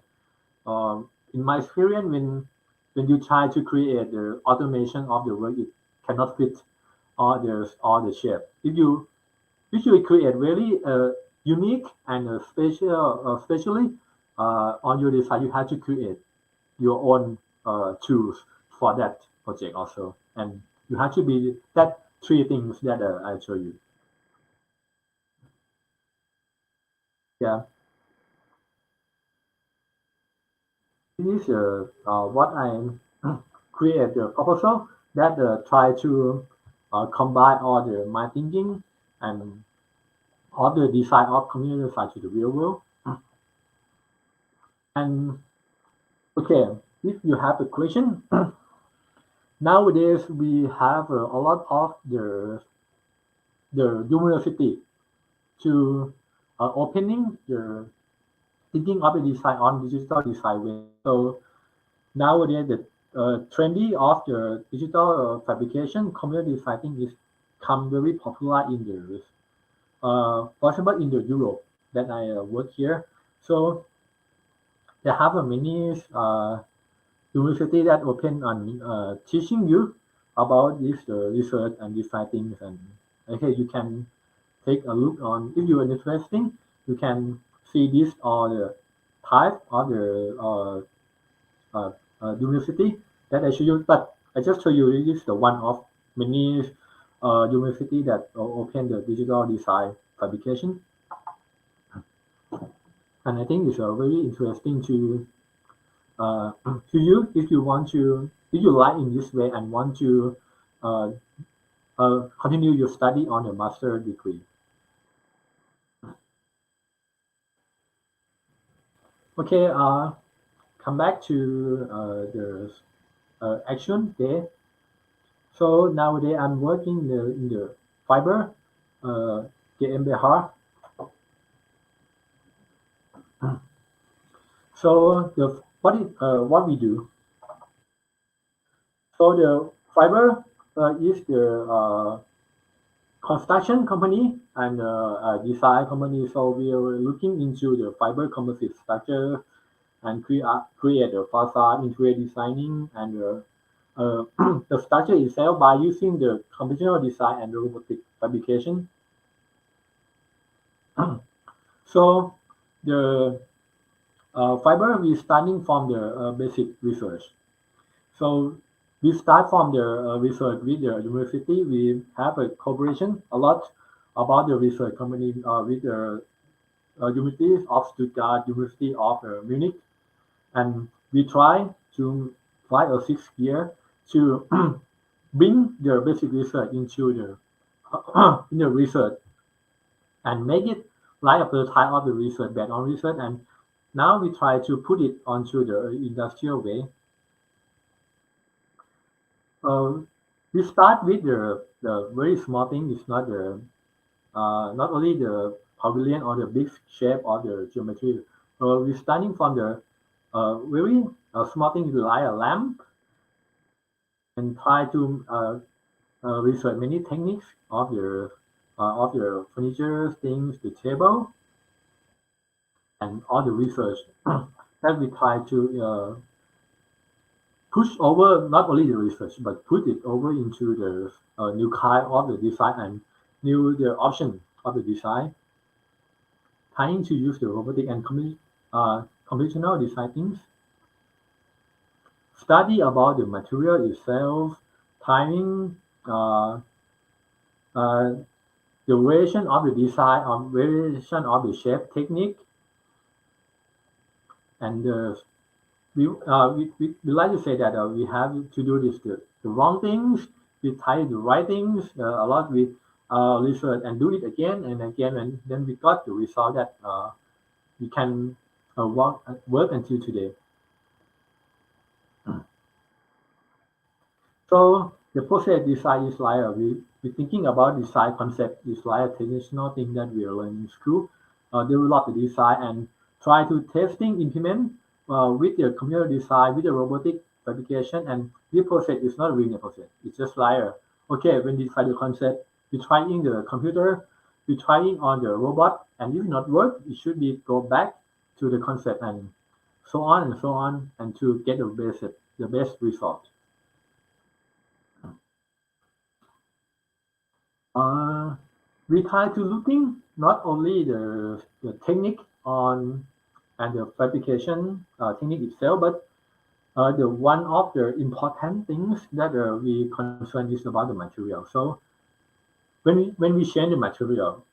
in my experience, when you try to create the automation of the work, it cannot fit all the shape. If you usually create really unique and especially on your design, you have to create your own tools for that project also, and you have to be that three things that I show you. Yeah, this is what I create the proposal that try to combine all the my thinking and all the design of community design to the real world. And okay, if you have a question, nowadays we have a lot of the university to opening the thinking of the design on digital design way. So nowadays the trendy of the digital fabrication community design thing is come very popular in the for example in the Europe that I work here. So they have a many university that open on teaching you about this research and design things, and okay you can take a look on if you are interested. You can see this or the type of the university that I show you, but I just show you this is the one of many university that open the digital design fabrication, and I think it's very interesting uh, to you if you want to if you like in this way and want to uh, continue your study on a master degree. Okay, come back to the action day. So nowadays I'm working in the fiber GmbH. So what we do. So the fiber is the construction company and design company. So we are looking into the fiber composite structure and create a facade, interior designing, and the structure itself by using the computational design and robotic fabrication. So the fiber we starting from the basic research. So we start from the research with the university. We have a cooperation a lot about the research company with the University of Stuttgart, University of Munich, and we try to 5 or 6 years to bring the basic research into the in the research and make it like a prototype of the research based on research, and now we try to put it onto the industrial way. Uh, we start with the very small thing. It's not the not only the pavilion or the big shape or the geometry. We're starting from the very small thing like a lamp and try to research many techniques of your furniture, things, the table, and all the research that we try to push over not only the research, but put it over into the new kind of the design and new the option of the design, trying to use the robotic and computational design things, study about the material itself, timing, uh, uh, the variation of the design, or variation of the shape technique, and we like to say that we have to do this the wrong things, we try the right things a lot, we research and do it again and again, and then we got the result that we can work until today. So the process design is like we thinking about design concept is like a traditional thing that we learn in school. Develop the design and try to testing implement with the computer design with the robotic fabrication, and this process is not really a process. It's just like okay, when we define the concept, we try in the computer, we trying on the robot, and if it not work, it should be go back to the concept and so on, and to get the best result. Uh, we try to looking not only the technique on and the fabrication technique itself, but the one of the important things that we concern is about the material. So when we change the material,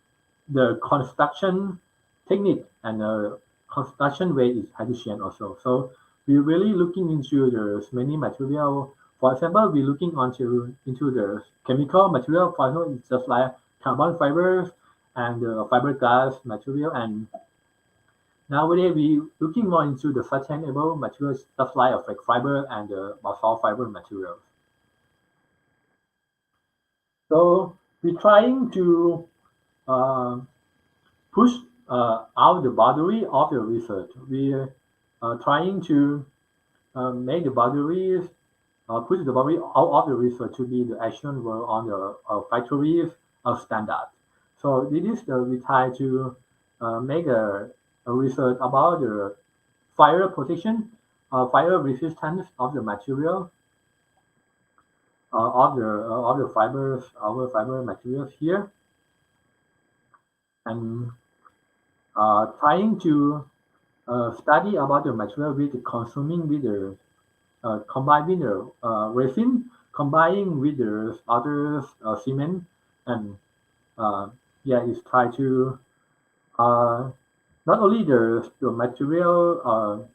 the construction technique and the construction way is had to change also. So we're really looking into the many material. For example, we're looking into the chemical material. For example, it's just like carbon fibers and fiberglass material. And nowadays we looking more into the sustainable materials, just like fiber and basalt fiber materials. So we're trying to uh, push out the boundary of the research. We are trying to make the boundaries, push the boundary out of the research to be the action work on the factories standard. So this is we try to make a research about the fire protection, fire resistance of the material, of the fibers, our fiber materials here, and trying to study about the material with the consuming with the combined with the resin, combining with the other cement, and uh, yeah, is try to uh, not only the material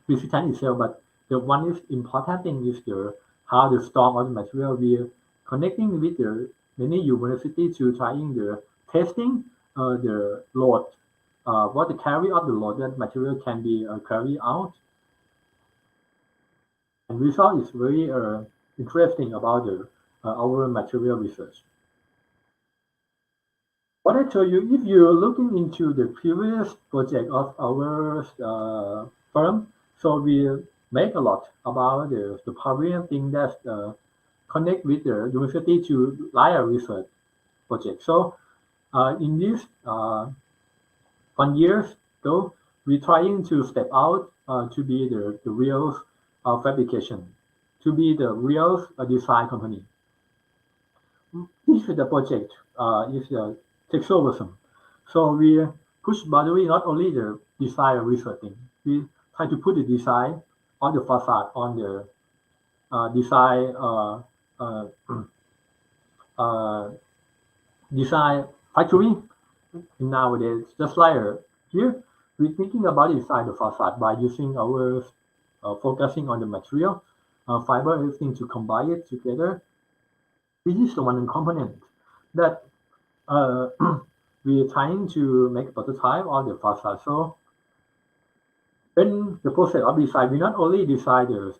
resistance itself, but the one is important thing is the how the stock of the material we are connecting with the many university to trying the testing the load, what the carry of the load that material can be carried out, and result is very interesting about the our material research. What I told you, if you're looking into the previous project of our firm, so we make a lot about the pavilion thing that connect with the university to liar research project. So in this 1 year ago, we're trying to step out to be the real fabrication, to be the real design company. This is the project is the textualism. So we push boundary not only the design research thing. We try to put the design on the facade on the design uh, uh, design factory nowadays. Just like here, we're thinking about inside the facade by using our focusing on the material, fiber, everything to combine it together. This is the one component that uh, we're trying to make a prototype of the facade. So when the process of design, we not only decide the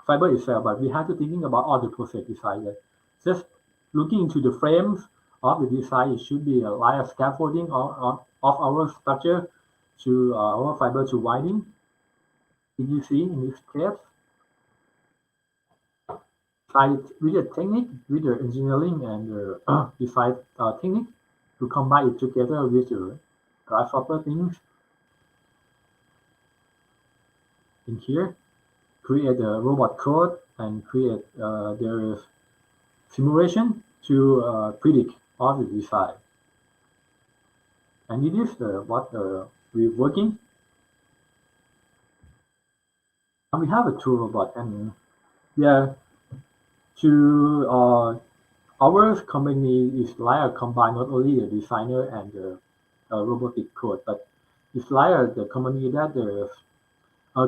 fiber itself, but we have to thinking about all the process design. That just looking into the frames of the design, it should be like a scaffolding of our structure to our fiber to winding. Did you see in this case? Side with the technique, with the engineering and the design technique to combine it together with the grasshopper things in here. create the robot code and create their simulation to predict all the design. And it is what we're working. And we have a two robot, and yeah, to our company is like a combine not only the designer and the robotic code, but it's like the company that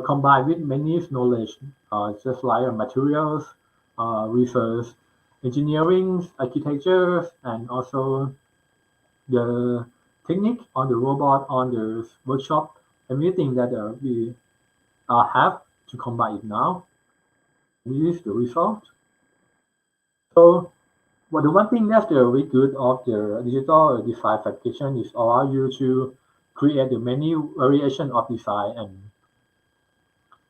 combined with many knowledge, just like materials, research, engineering, architecture, and also the technique on the robot, on the workshop, everything that we have to combine it now. This is the result. So, well, the one thing that's very good of the digital design fabrication is allow you to create the many variation of design,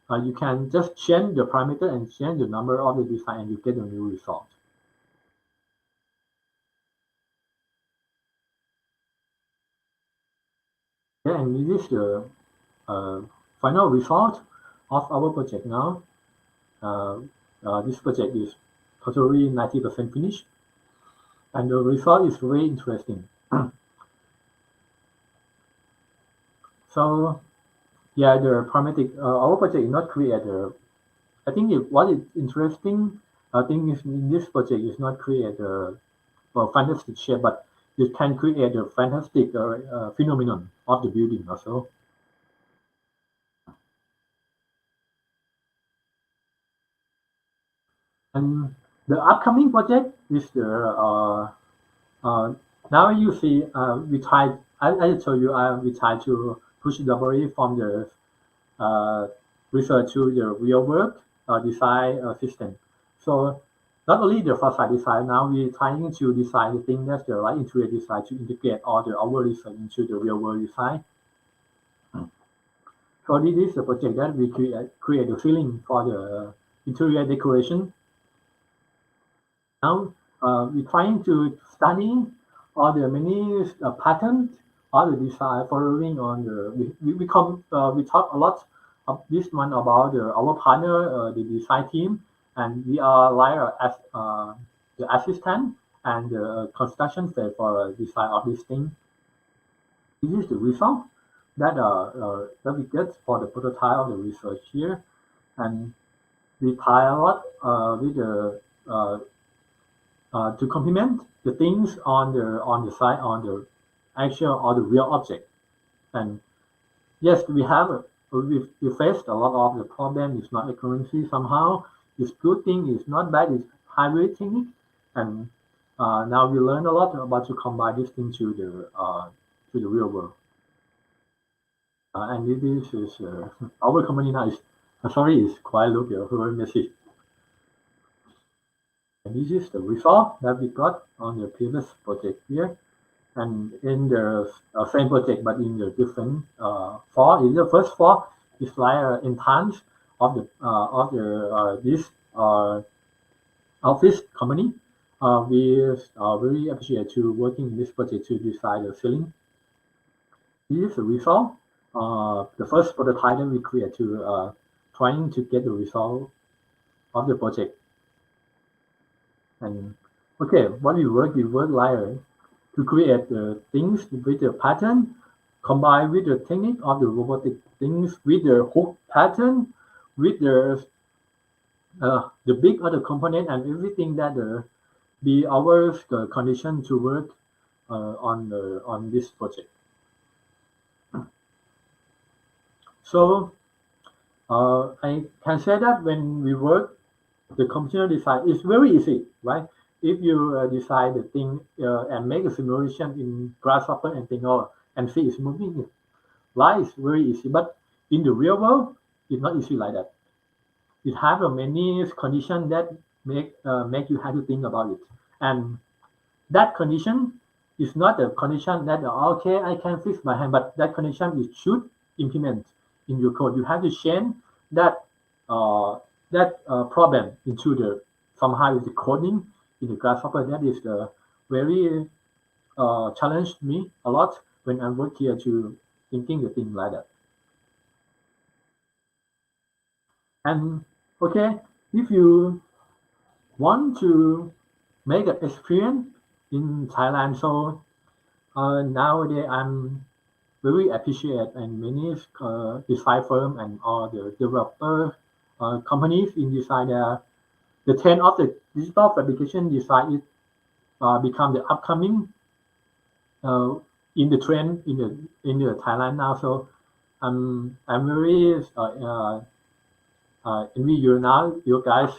and you can just change the parameter and change the number of the design and you get a new result. Yeah, and this is the final result of our project now. This project is totally 90% finished, and the result is very interesting. So yeah, the parametric our project is not create I think what is interesting thing is in this project is not create a fantastic shape, but you can create a fantastic phenomenon of the building also. And the upcoming project is the now you see we try. I told you we try to push the library from the uh, research to the real world design system. So not only the facade design, now we're trying to design the thing that's the right interior design to integrate all the our research into the real world design. So this is the project that we create the feeling for the interior decoration. Now we're trying to study all the many patterns, all the design following on the we talk a lot of this one about our partner, the design team, and we are like as the assistant and the construction phase for design of this thing. This is the result that we get for the prototype of the research here, and we tie a lot with the to complement the things on the side on the actual or the real object. And yes, we faced a lot of the problem. It's not accuracy somehow. It's good thing. It's not bad. It's hybrid technique, and now we learn a lot about to combine this thing to the real world. And this is our company now is sorry, is quite look very messy. And this is the result that we got on the previous project here. And in the same project, but in the different fall. In the first fall, it's like enhance of the this office company. We very appreciate to working in this project to design the ceiling. This is the result. The first prototype that we create to trying to get the result of the project. And okay, what we work like to create the things with the pattern combined with the technique of the robotic things with the hook pattern with the big other component and everything that be our condition to work on this project. So I can say that when we work the computational design is very easy, right? If you design the thing and make a simulation in Grasshopper and thing all and see it's moving, life is very easy. But in the real world, it's not easy like that. It have many conditions that make you have to think about it, and that condition is not a condition that okay I can fix my hand, but that condition you should implement in your code. You have to change that problem into the somehow the coding in the Grasshopper. That is the very challenged me a lot when I work here to thinking the thing like that. And Okay, if you want to make an experience in Thailand, so nowadays I'm very appreciate and many design firm and all the developer companies in design. The trend of the digital fabrication design is become the upcoming uh, in the trend in the Thailand now. So I'm very envy you now, you guys.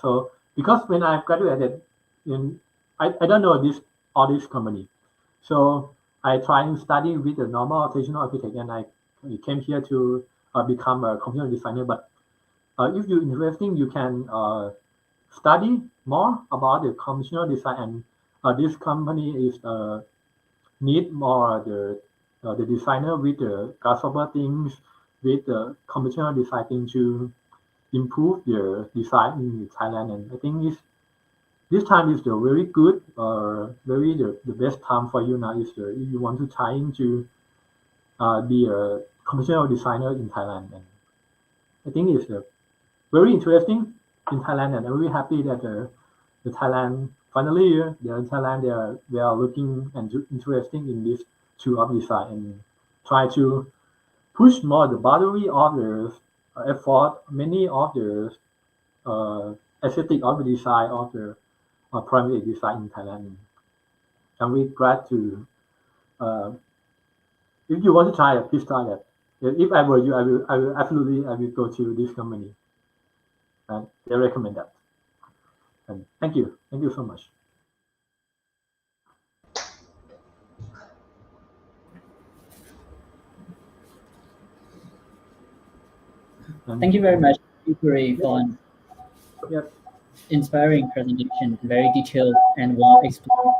So because when I graduated in, I don't know this all this company. So I try to study with the normal traditional architect, and I came here to become a computer designer. But if you're interesting, you can study more about the conventional design. And this company is need more the designer with the grasshopper things, with the conventional design thing to improve their design in Thailand. And I think this time is the very good, very the best time for you now is if you want to try into be a conventional designer in Thailand. And I think it's very interesting in Thailand, and I'm very happy that the Thailand finally the Thailand they are looking and interesting in this tool of design and try to push more the boundary of the effort, many of the aesthetic of the design of the primary design in Thailand. I'm really glad to. Uh, if you want to try it, please try that. If I were you, I will absolutely, I will go to this company, and I recommend that. And thank you so much. Thank you very much, Puri, for an Yep. inspiring presentation, very detailed and well explained.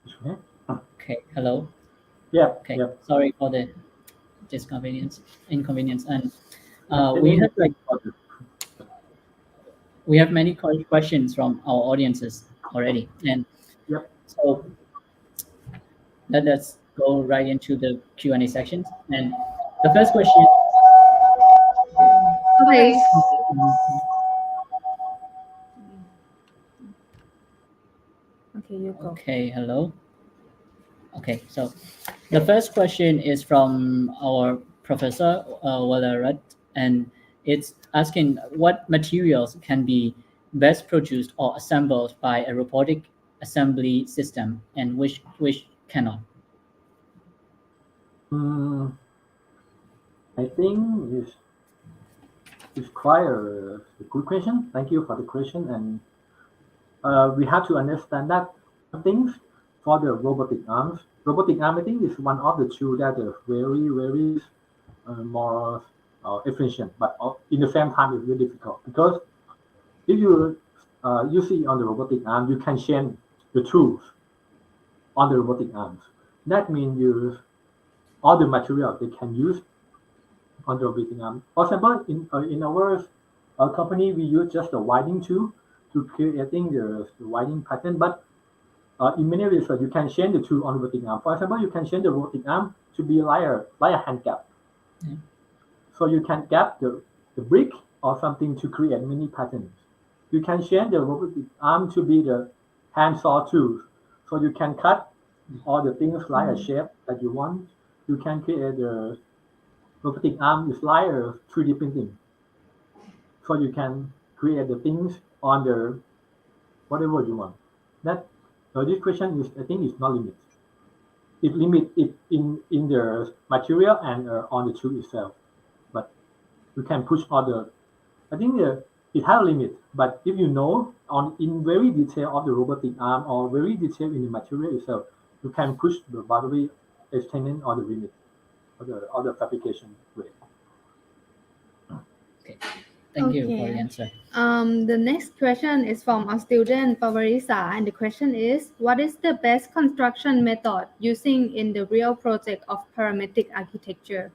Okay. Okay, hello. Yep. Okay, Yep. sorry for the inconvenience, and we have many questions from our audiences already, and Yep. so let's go right into the Q&A sections. And the first question. Okay. Okay, you go. Okay, hello. Okay, so the first question is from our professor Walarat, and it's asking what materials can be best produced or assembled by a robotic assembly system, and which cannot. I think is quite a good question. Thank you for the question, and we have to understand that things for the robotic arms. Robotic arm, I think, is one of the two that are very more efficient, but in the same time, it's very difficult because if you see on the robotic arm, you can change the tools on the robotic arms. That means you all the material they can use on the robotic arm. For example, in our company, we use just the winding tool to creating the winding pattern, but in many ways, you can change the tool on the robotic arm. For example, you can change the robotic arm to be like a hand gap. Yeah. So you can gap the brick or something to create many patterns. You can change the robotic arm to be the hand saw tool. So you can cut all the things like a shape that you want. You can create the robotic arm is like a 3D printing. So you can create the things on the whatever you want. That this question is I think is not limited. It limit it in the material and on the tool itself. But you can push all the. I think it has a limit. But if you know on in very detail of the robotic arm or very detail in the material itself, you can push the boundary extending or the limit of the fabrication rate. Okay, thank you for the Okay. answer. The next question is from our student Pavarisa, and the question is, what is the best construction method using in the real project of parametric architecture?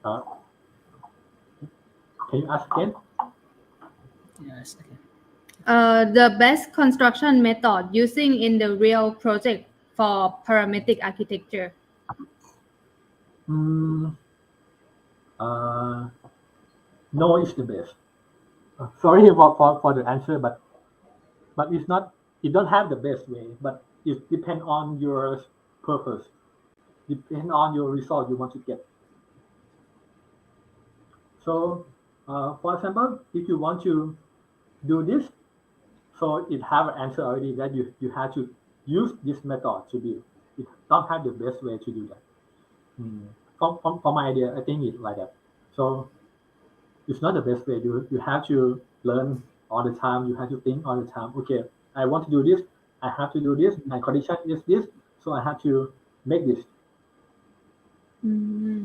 Uh, can you ask again? Yes. Okay. The best construction method using in the real project for parametric architecture. Mm, uh, no is the best. Sorry for the answer, but it's not. You don't have the best way, but it depends on your purpose. Depend on your result you want to get. So, for example, if you want to do this, so it have an answer already that you have to use this method to do. It don't have the best way to do that. Mm. From my idea, I think it's like that. So it's not the best way. You have to learn all the time. You have to think all the time. Okay, I want to do this. I have to do this. My condition is this, so I have to make this. อืม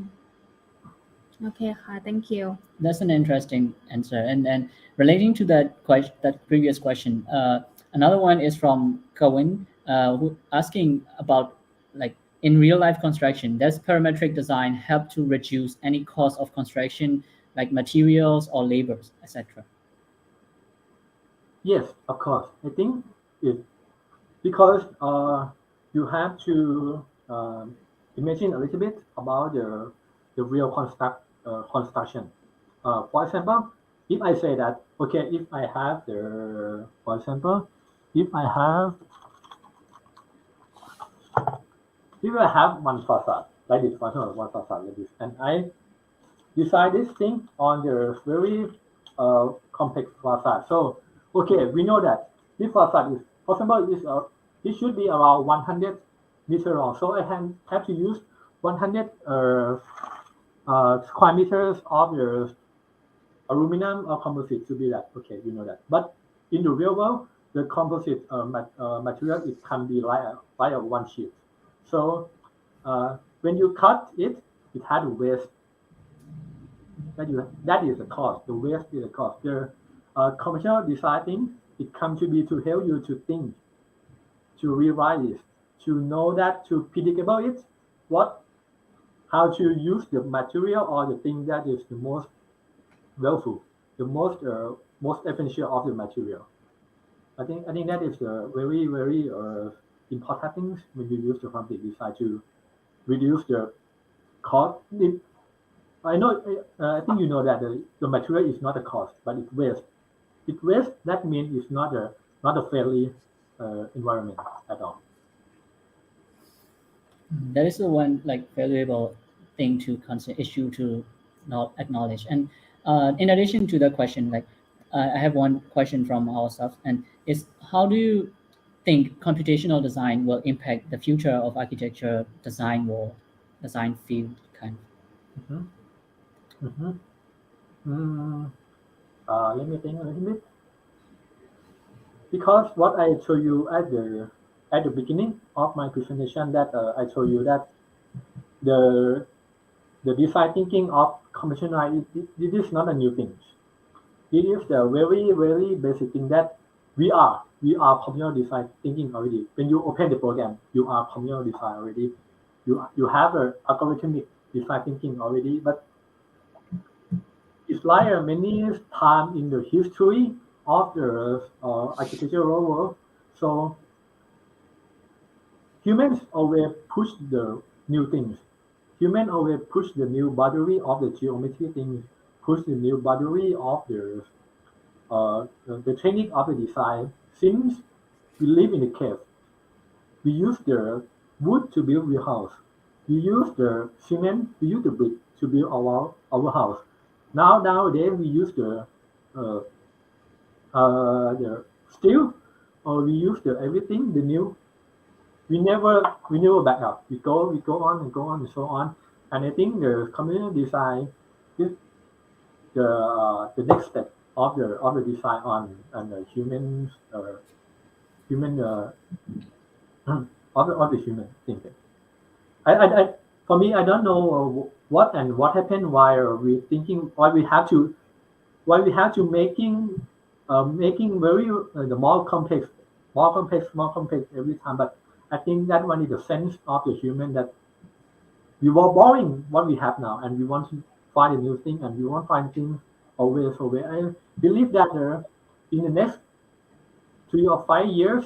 โอเคค่ะ thank you That's an interesting answer. And relating to that question, that previous question, another one is from Cohen, who asking about like in real life construction, does parametric design help to reduce any cost of construction, like materials or labors, etc.? Yes, of course. I think it because you have to imagine a little bit about the real construction. For example, if I say that okay, if I have the for example, if I have if I have one facade like this, for example, one facade like this, and I design this thing on the very complex facade. So okay, we know that this facade is possible is it should be around 100 meter long. So I have to use 100 square meters of the aluminum or composite to be that. Okay, we know that. But in the real world, the composite material it can be like a one sheet. So when you cut it, it had to waste that is the cost. The waste is the cost. The commercial design thing it comes to be to help you to think, to rewrite it, to know that to predictable it, what how to use the material or the thing that is the most helpful, the most efficient of the material. I think that is a very important things when you use the graphic design to reduce the cost. I know I think you know that the material is not a cost, but it's waste. It waste that means it's not a friendly environment at all. That is the one like valuable thing to consider, issue to not acknowledge. And in addition to the question, like I have one question from ourselves, and is how do you think computational design will impact the future of architecture design world, design field kind Mm-hmm. Mm-hmm. Mm, let me think a little bit. Because what I told you at the beginning of my presentation that I told you that the the design thinking of computational it is not a new thing. It is the very basic thing that we are communal design thinking already. When you open the program, you are communal design already. You have a algorithmic design thinking already, but it's like many time in the history of the architectural world. So humans always push the new things. Humans always push the new boundary of the geometry things, push the new boundary of the training of the design. Since we live in a cave, we use the wood to build the house. We use the cement, we use the brick to build our house. Nowadays we use uh, the steel or we use the everything the new we never back up. We go on and go on and so on. And I think the community design is the next step of the design on the human of the human thinking. I for me I don't know what happened while we thinking why we have to making very the more complex every time. But I think that one is the sense of the human that we were boring what we have now, and we want to find a new thing, and we want to find things always. I believe that in the next 3 or 5 years,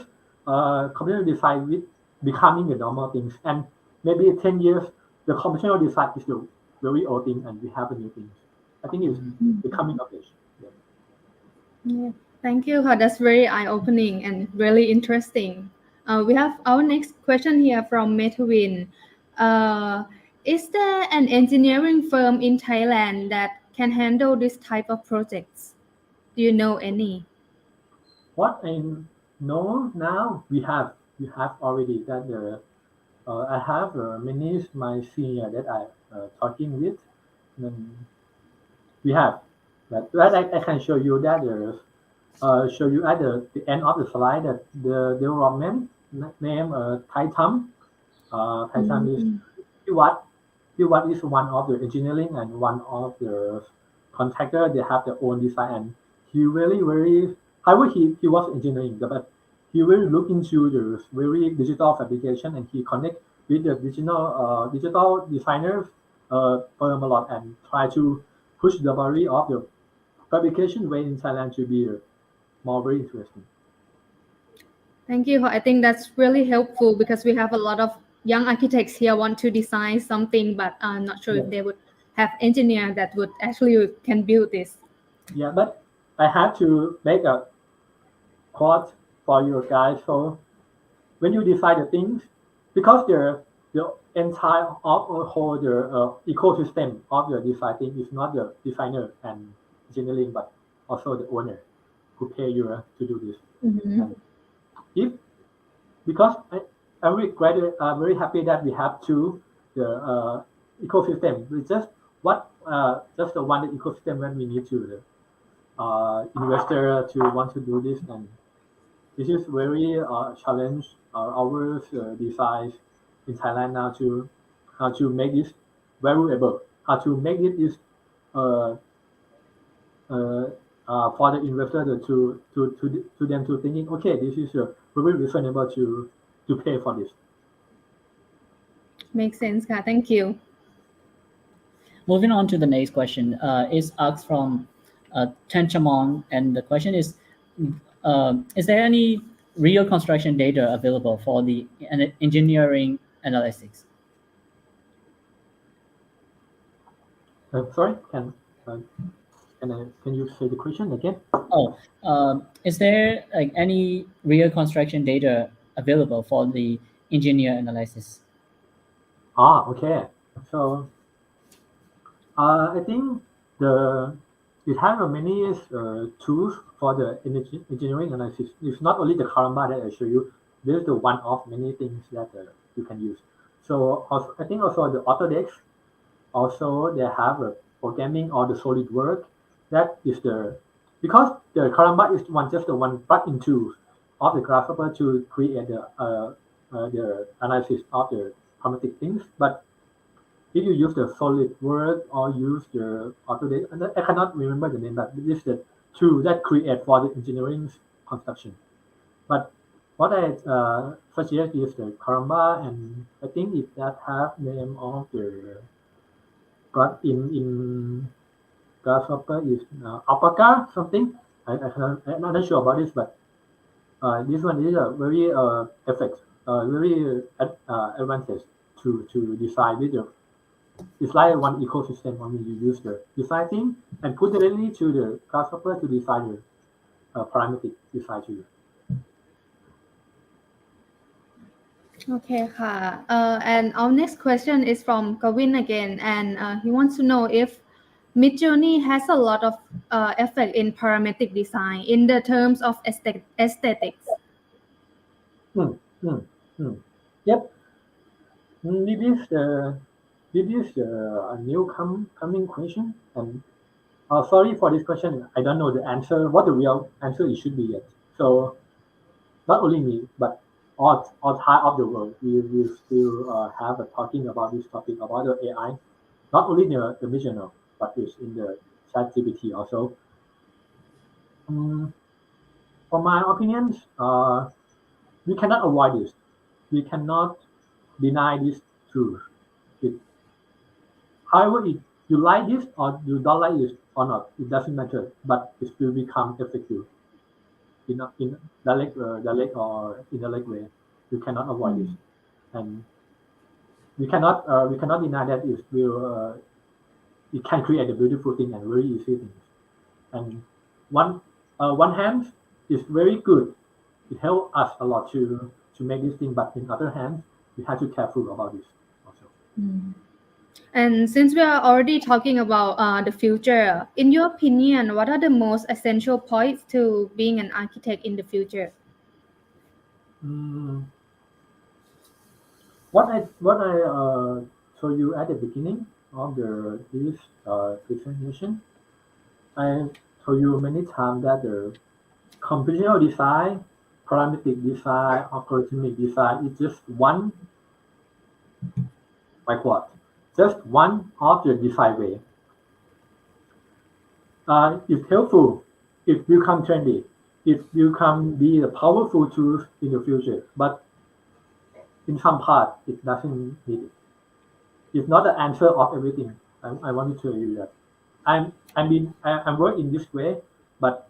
computer design will becoming the normal things, and maybe 10 years the computational design is the very old thing, and we have a new things. I think it's becoming of age. Yeah. Yeah. Thank you. That's very eye-opening and really interesting. We have our next question here from Metawin. Uh, is there an engineering firm in Thailand that can handle this type of projects? Do you know any? What I know now, we have already that I have many my senior that I talking with. And we have that I can show you that show you at the end of the slide that the development name Thaitam. Thaitam is Mm, Piwat. Piwat is one of the engineering and one of the contractor. They have their own design, and he really very. However, he was engineering, but he really look into the very digital fabrication, and he connect with the digital designers firm a lot and try to push the boundary of the fabrication way in Thailand to be more very interesting. Thank you. I think that's really helpful because we have a lot of young architects here want to design something, but I'm not sure Yeah, if they would have engineer that would actually can build this. yeah, but I have to make a quote for you guys. So when you design the things, because the entire of the whole the ecosystem of the design thing is not the designer and engineering, but also the owner who pay you to do this. Mhm. And if because I'm very happy that we have two the ecosystem. We just the one the ecosystem when we need to the investor to want to do this, and this is very challenge our design in Thailand now to how to make this valuable, how to make it is uh, uh, for the investor to them to thinking, okay, this is very reasonable to pay for this. Makes sense. Thank you. Moving on to the next question is asked from Tenchamon, and the question is there any real construction data available for the engineering analytics? Sorry, uh, can you say the question again? Oh, is there like any real construction data available for the engineer analysis? Okay. So I think the it has many tools for the engineering analysis. It's not only the Karamba that I show you. This is the one of many things that you can use. So also, I think also the Autodesk also they have a programming or the SolidWorks. That is the because the Karamba is one just the one plug-in tool of the grasshopper to create the analysis of the chromatic things. But if you use the SolidWorks or use the Autodesk, and I cannot remember the name, but this is the tool that create for the engineering construction. But what I suggest is the Karamba, and I think it that have name of the got in Grasshopper is Alpaca something. I'm not sure about this, but this one is a very very advantage to design with the it's like one ecosystem when you use the design thing and put it into the grasshopper to design your parametric design to you. Okay, and our next question is from Kavin again, and he wants to know if Midjourney has a lot of effect in parametric design in the terms of aesthetics. Hmm, hmm, hmm. Yep. This is a new coming question, and sorry for this question. I don't know the answer. What the real answer it should be yet. So not only me, but all part of the world, we still have a talking about this topic about the AI. Not only the visional, but it's in the chat GPT also. Um, for my opinions, we cannot avoid this. We cannot deny this truth. It, however, if you like this or you don't like this or not, it doesn't matter. But it will become effective in direct or indirect way. You cannot avoid this. And we cannot deny that it can create a beautiful thing and very easy things. And one hand is very good. It helps us a lot to make this thing, but in other hand, we have to be careful about this also. And since we are already talking about the future, in your opinion, what are the most essential points to being an architect in the future? Mm, what I told you at the beginning of this presentation, I told you many times that the computational design, parametric design, algorithmic design is just one, like what? Just one of the design way. It's helpful. It will come trendy. It will come be a powerful tool in the future. But in some part, it doesn't need it. It's not the answer of everything. I want to tell you that. I'm working in this way, but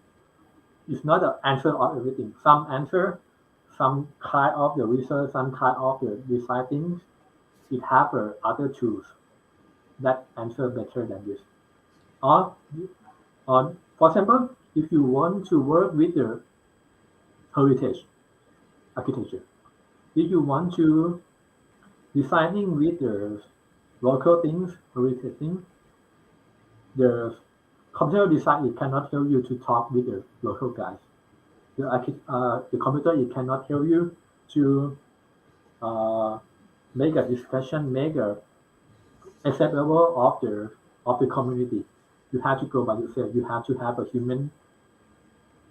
it's not the answer of everything. Some answer, some kind of the research, some kind of the design things, it have other tools that answer better than this. Or, for example, if you want to work with the heritage architecture, if you want to designing with the local things, heritage things, the computer design it cannot help you to talk with the local guys. The computer it cannot help you to uh, make a discussion, make a acceptable of the community. You have to go by yourself. You have to have a humanity.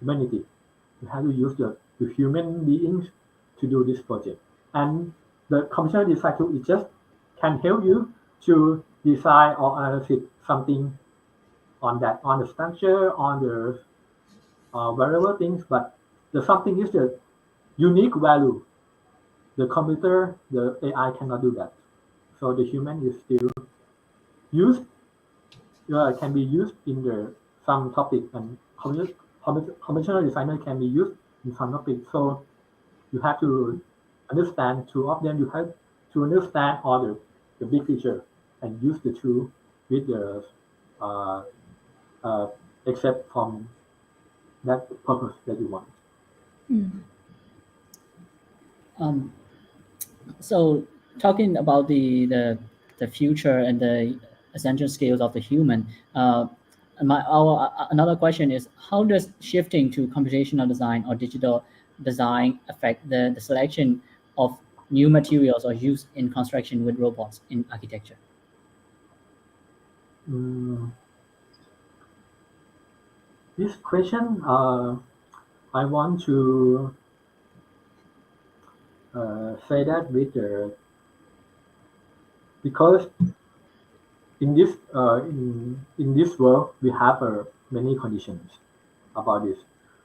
You have to use the human beings to do this project. And the computer design tool it just can help you to design or analyze something on the structure, on the variable things, but the something is the unique value. The computer, the AI cannot do that. So the human is still used, can be used in the some topic, and conventional designer can be used in some topic. So you have to understand two of them. You have to understand all the big picture and use the tool with the uh, uh, except from that purpose that you want. Um, so talking about the future and the essential skills of the human, another question is how does shifting to computational design or digital design affect the selection of new materials or use in construction with robots in architecture? Mm, this question, I want to say that with because in this world we have many conditions about this.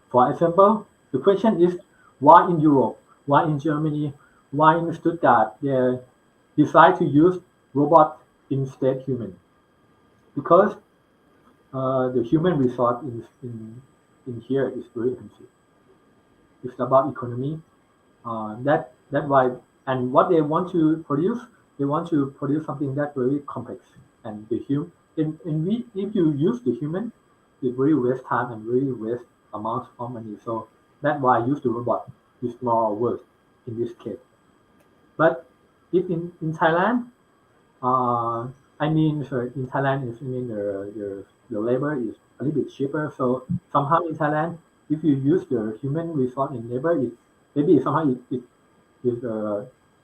For example, the question is why in Europe, why in Germany, why in Stuttgart they decide to use robot instead human? Because the human resource in here is very expensive. It's about economy. That why and what they want to produce, they want to produce something that's very complex. And the human, if you use the human, it very waste time and very waste amount of money. So that's why I use the robot is more worth in this case. But if in Thailand, uh, I mean, so in Thailand, is I mean the labor is a little bit cheaper. So somehow in Thailand, if you use the human resource in labor, it maybe somehow it is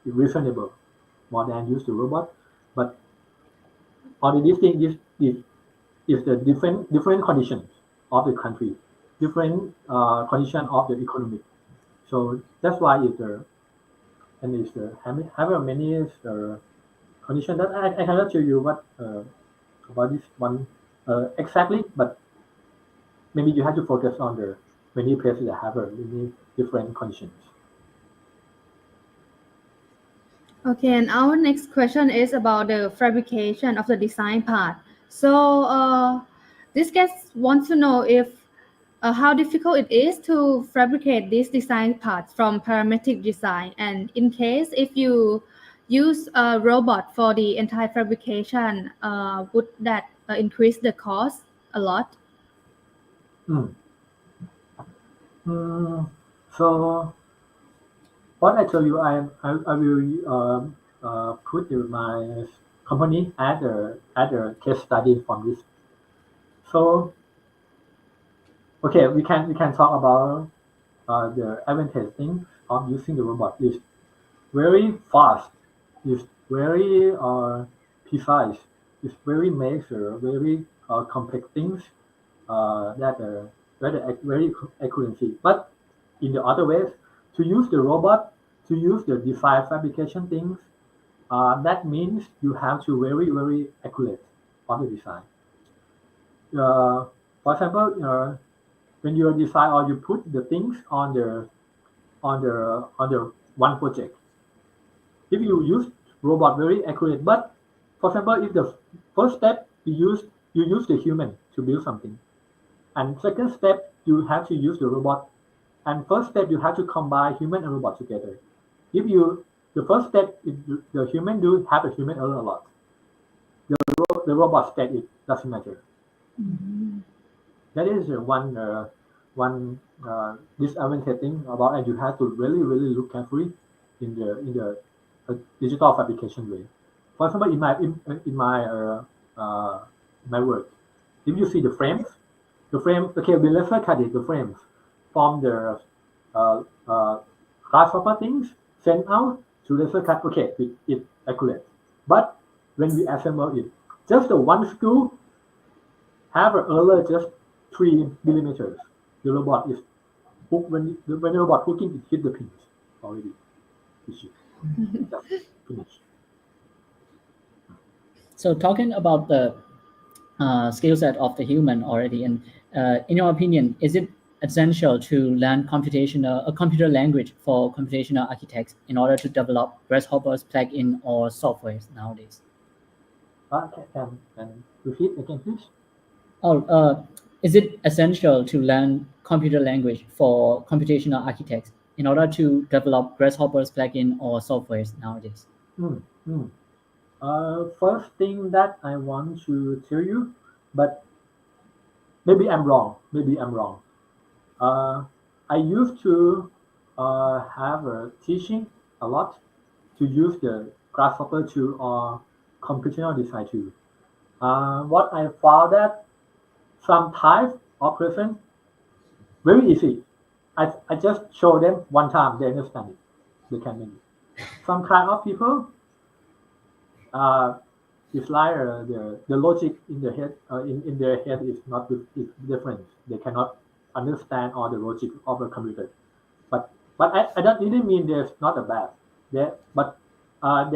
reasonable more than use the robot. But all of these things is the different conditions of the country, different condition of the economy. So that's why it's and it's have a many condition that I cannot tell you what about this one exactly, but maybe you have to focus on the many places that have many different conditions. Okay, and our next question is about the fabrication of the design part. So, this guest wants to know if how difficult it is to fabricate these design parts from parametric design, and in case if you use a robot for the entire fabrication, would that increase the cost a lot? Mm. Mm. So what I tell you, I will put my company as a case study from this. So okay, we can talk about the advantage things of using the robot is very fast, is very precise, is very measure, very complex things that very accuracy. But in the other ways, to use the robot, to use the design fabrication things, that means you have to very accurate on the design. For example, when you design or you put the things on the one project, if you use robot very accurate, but for example, if the first step you use the human to build something, and second step you have to use the robot, and first step you have to combine human and robot together. If you the first step, if the human do have a human error a lot, the robot step it doesn't matter. That is one disadvantage thing about, and you have to really look carefully in the digital fabrication way. For example, in my work, if you see the frame, okay, we laser cut it, the frames from the uh, uh, grasshopper things sent out to laser cut. Okay, it accurate, but when we assemble it, just the one screw have an error just 3 millimeters. The robot is when the robot hooking, it hit the pins already. Issue. That's finished. So talking about the skill set of the human already, and in your opinion, is it essential to learn computational a computer language for computational architects in order to develop Grasshopper's plugin or softwares nowadays? Can repeat again, please? Oh, is it essential to learn computer language for computational architects in order to develop Grasshopper's plugin or softwares nowadays? Mm, mm. First thing that I want to tell you, but maybe I'm wrong. Maybe I'm wrong. Uh, I used to have a teaching a lot to use the Grasshopper tool or computational design tool. What I found that some type of person very easy. I just show them one time, they understand it. They can make it. Some kind of people, uh, it's like the logic in the head in their head is different. They cannot understand all the logic of a computer. But I don't didn't mean there's not a bad. They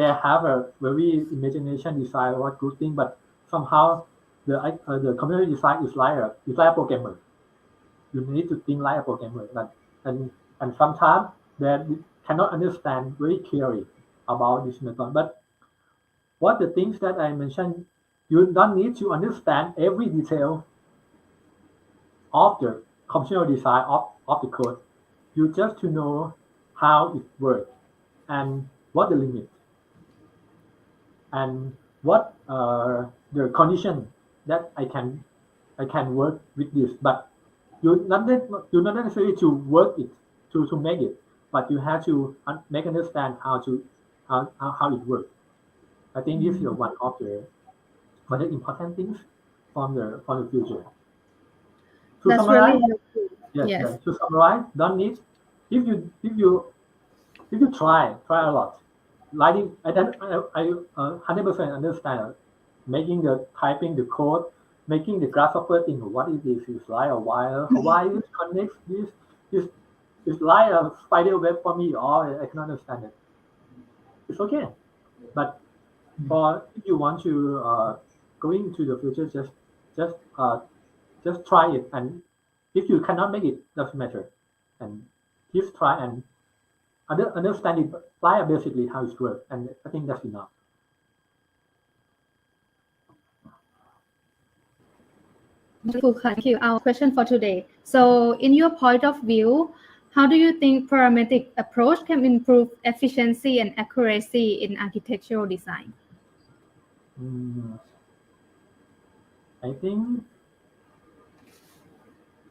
have a very imagination design what good thing, but somehow the computer design is like a programmer. You need to think like a programmer, and sometimes they cannot understand very clearly about this method. But what the things that I mentioned, you don't need to understand every detail of the computational design of the code. You just to know how it works and what the limit and what the condition that I can work with this. But you not necessarily to work it to make it, but you have to make understand how it works. I think this is one of the important things from the future. To That's really summarize, helpful. yes, Yes. yes. To summarize, don't need if you try a lot. Lighting, I 100% understand making the typing the code, making the grasshopper thing. What is this? It's like a wire. Why it connects this? Is it's like a spider web for me. Oh, I can understand it. It's okay. But for if you want to go into the future, just uh, just try it. And if you cannot make it, doesn't matter. And just try and understand it, like basically how it works. And I think that's enough. Wonderful. Thank you. Our question for today. So, in your point of view, How do you think parametric approach can improve efficiency and accuracy in architectural design? Mm, I think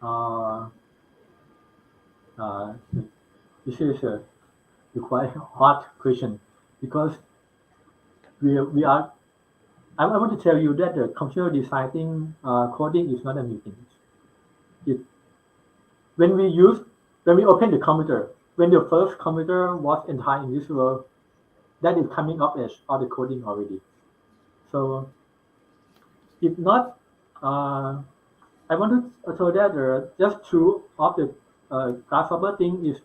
uh, uh, this is a quite hard question because we are. I want to tell you that the computer design thing, coding is not a new thing. It, when we use when we open the computer, when the first computer was entered in this world, that is coming of age of the coding already. So if not, I want to show that just two of the grasshopper thing is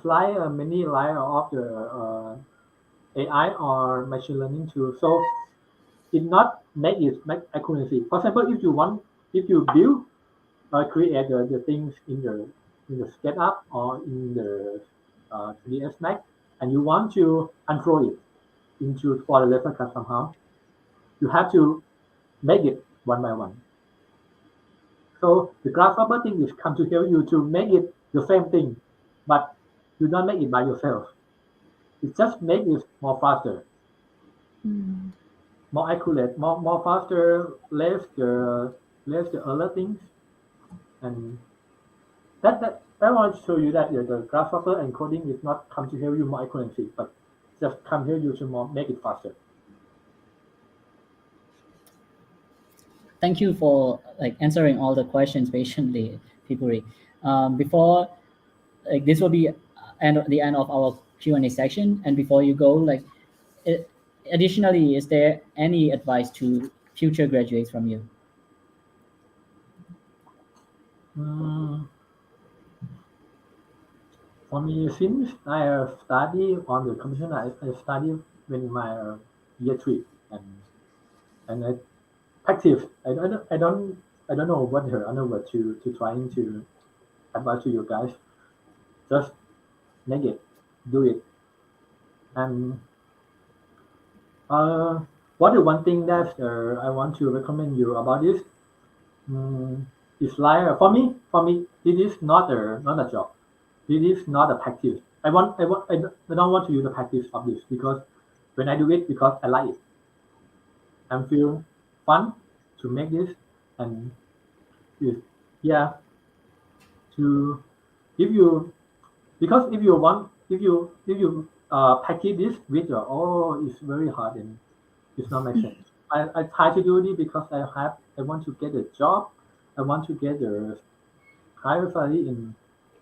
like many layer of the AI or machine learning tool. So it not make accuracy. For example, if you build create the things in the SketchUp or in the 3ds Max, and you want to unfold it into for the lesson class somehow, you have to make it one by one. So the grasshopper thing is come to help you to make it the same thing, but you don't make it by yourself. It just make it more faster, more accurate, more faster, less the other things, and that I want to show you that the grasshopper encoding is not come to help you more accuracy, but just come help you to more make it faster. Thank you for like answering all the questions patiently, Pipuri. Before this will be the end of our Q&A section, and before you go, i- additionally, is there any advice to future graduates from you? Mm, for me, since I have studied on the computer, I studied when my year three, and I practice. I don't know what the other word to trying to advise to you guys. Just make it, do it, and uh, what the one thing that I want to recommend you about this is like for me, it is not a job. It is not a practice. I don't want to use the practice of this because when I do it because I like it, I feel fun to make this, and if, yeah, to if you because if you package this with your it's very hard and it's not make sense. I try to do it because I want to get a job, I want to get a higher salary, and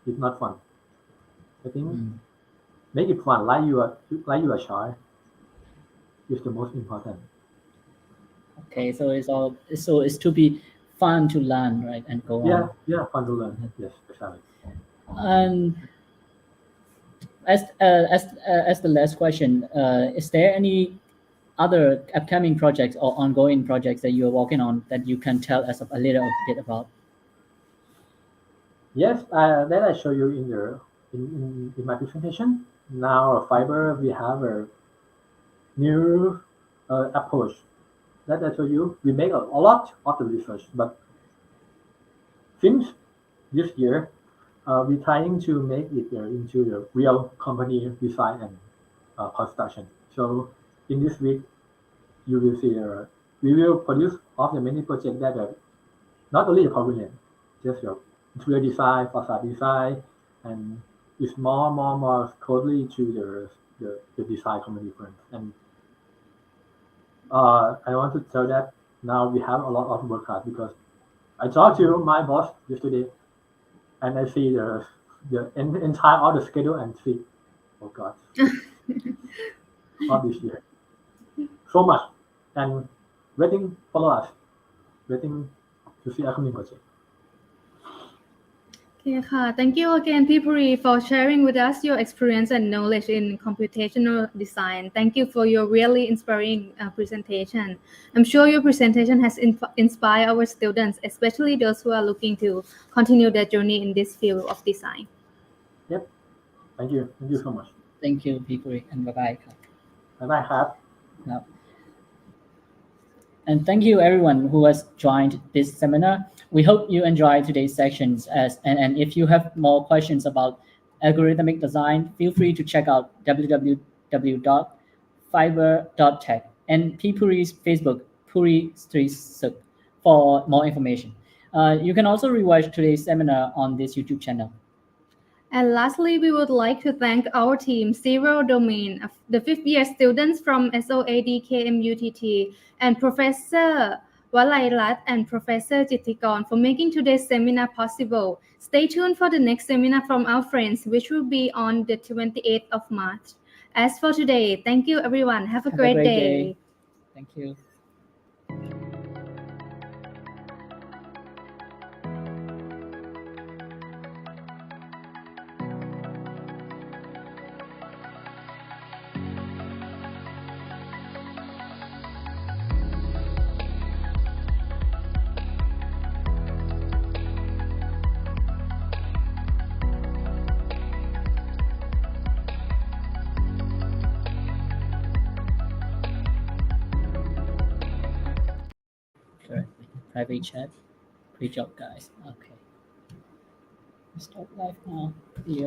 it's not fun. I think Mm. make it fun, like you are shy is the most important. Okay, so it's to be fun to learn, right, and go on. Yeah, fun to learn. Yes, exactly. And as the last question, is there any other upcoming projects or ongoing projects that you are working on that you can tell us a little bit about? Yes, that I show you in the in my presentation. Now, fiber we have a new approach that I show you. We make a lot of the research, but since this year, we're trying to make it into the real company design and construction. So in this week, you will see we will produce of the many projects that not only the pavilion, just your interior design, facade design, and it's more closely to the design company firms. And I want to tell that now we have a lot of work hard because I talked to my boss yesterday and I see the entire all the schedule and see, oh God, all this year. So much. And waiting follow us, waiting to see upcoming project. Okay,ค่ะ. Thank you again, Pipuri, for sharing with us your experience and knowledge in computational design. Thank you for your really inspiring presentation. I'm sure your presentation has inspired our students, especially those who are looking to continue their journey in this field of design. Yep. Thank you. Thank you so much. Thank you, Pipuri, and bye bye. And I have Now, And thank you everyone who has joined this seminar. We hope you enjoyed today's sections and if you have more questions about algorithmic design, feel free to check out www.fiber.tech and P Puri's Facebook, Puri Sri Suk, for more information. You can also rewatch today's seminar on this YouTube channel. And lastly, we would like to thank our team, Zero Domain, the fifth year students from SOAD KMUTT, and Professor Walairat and Professor Jittikon for making today's seminar possible. Stay tuned for the next seminar from our friends, which will be on the 28th of March. As for today, thank you everyone. Have a Have a great great day. day. Thank you. Sure. Private chat. Great job, guys. Okay. Start live now. Here.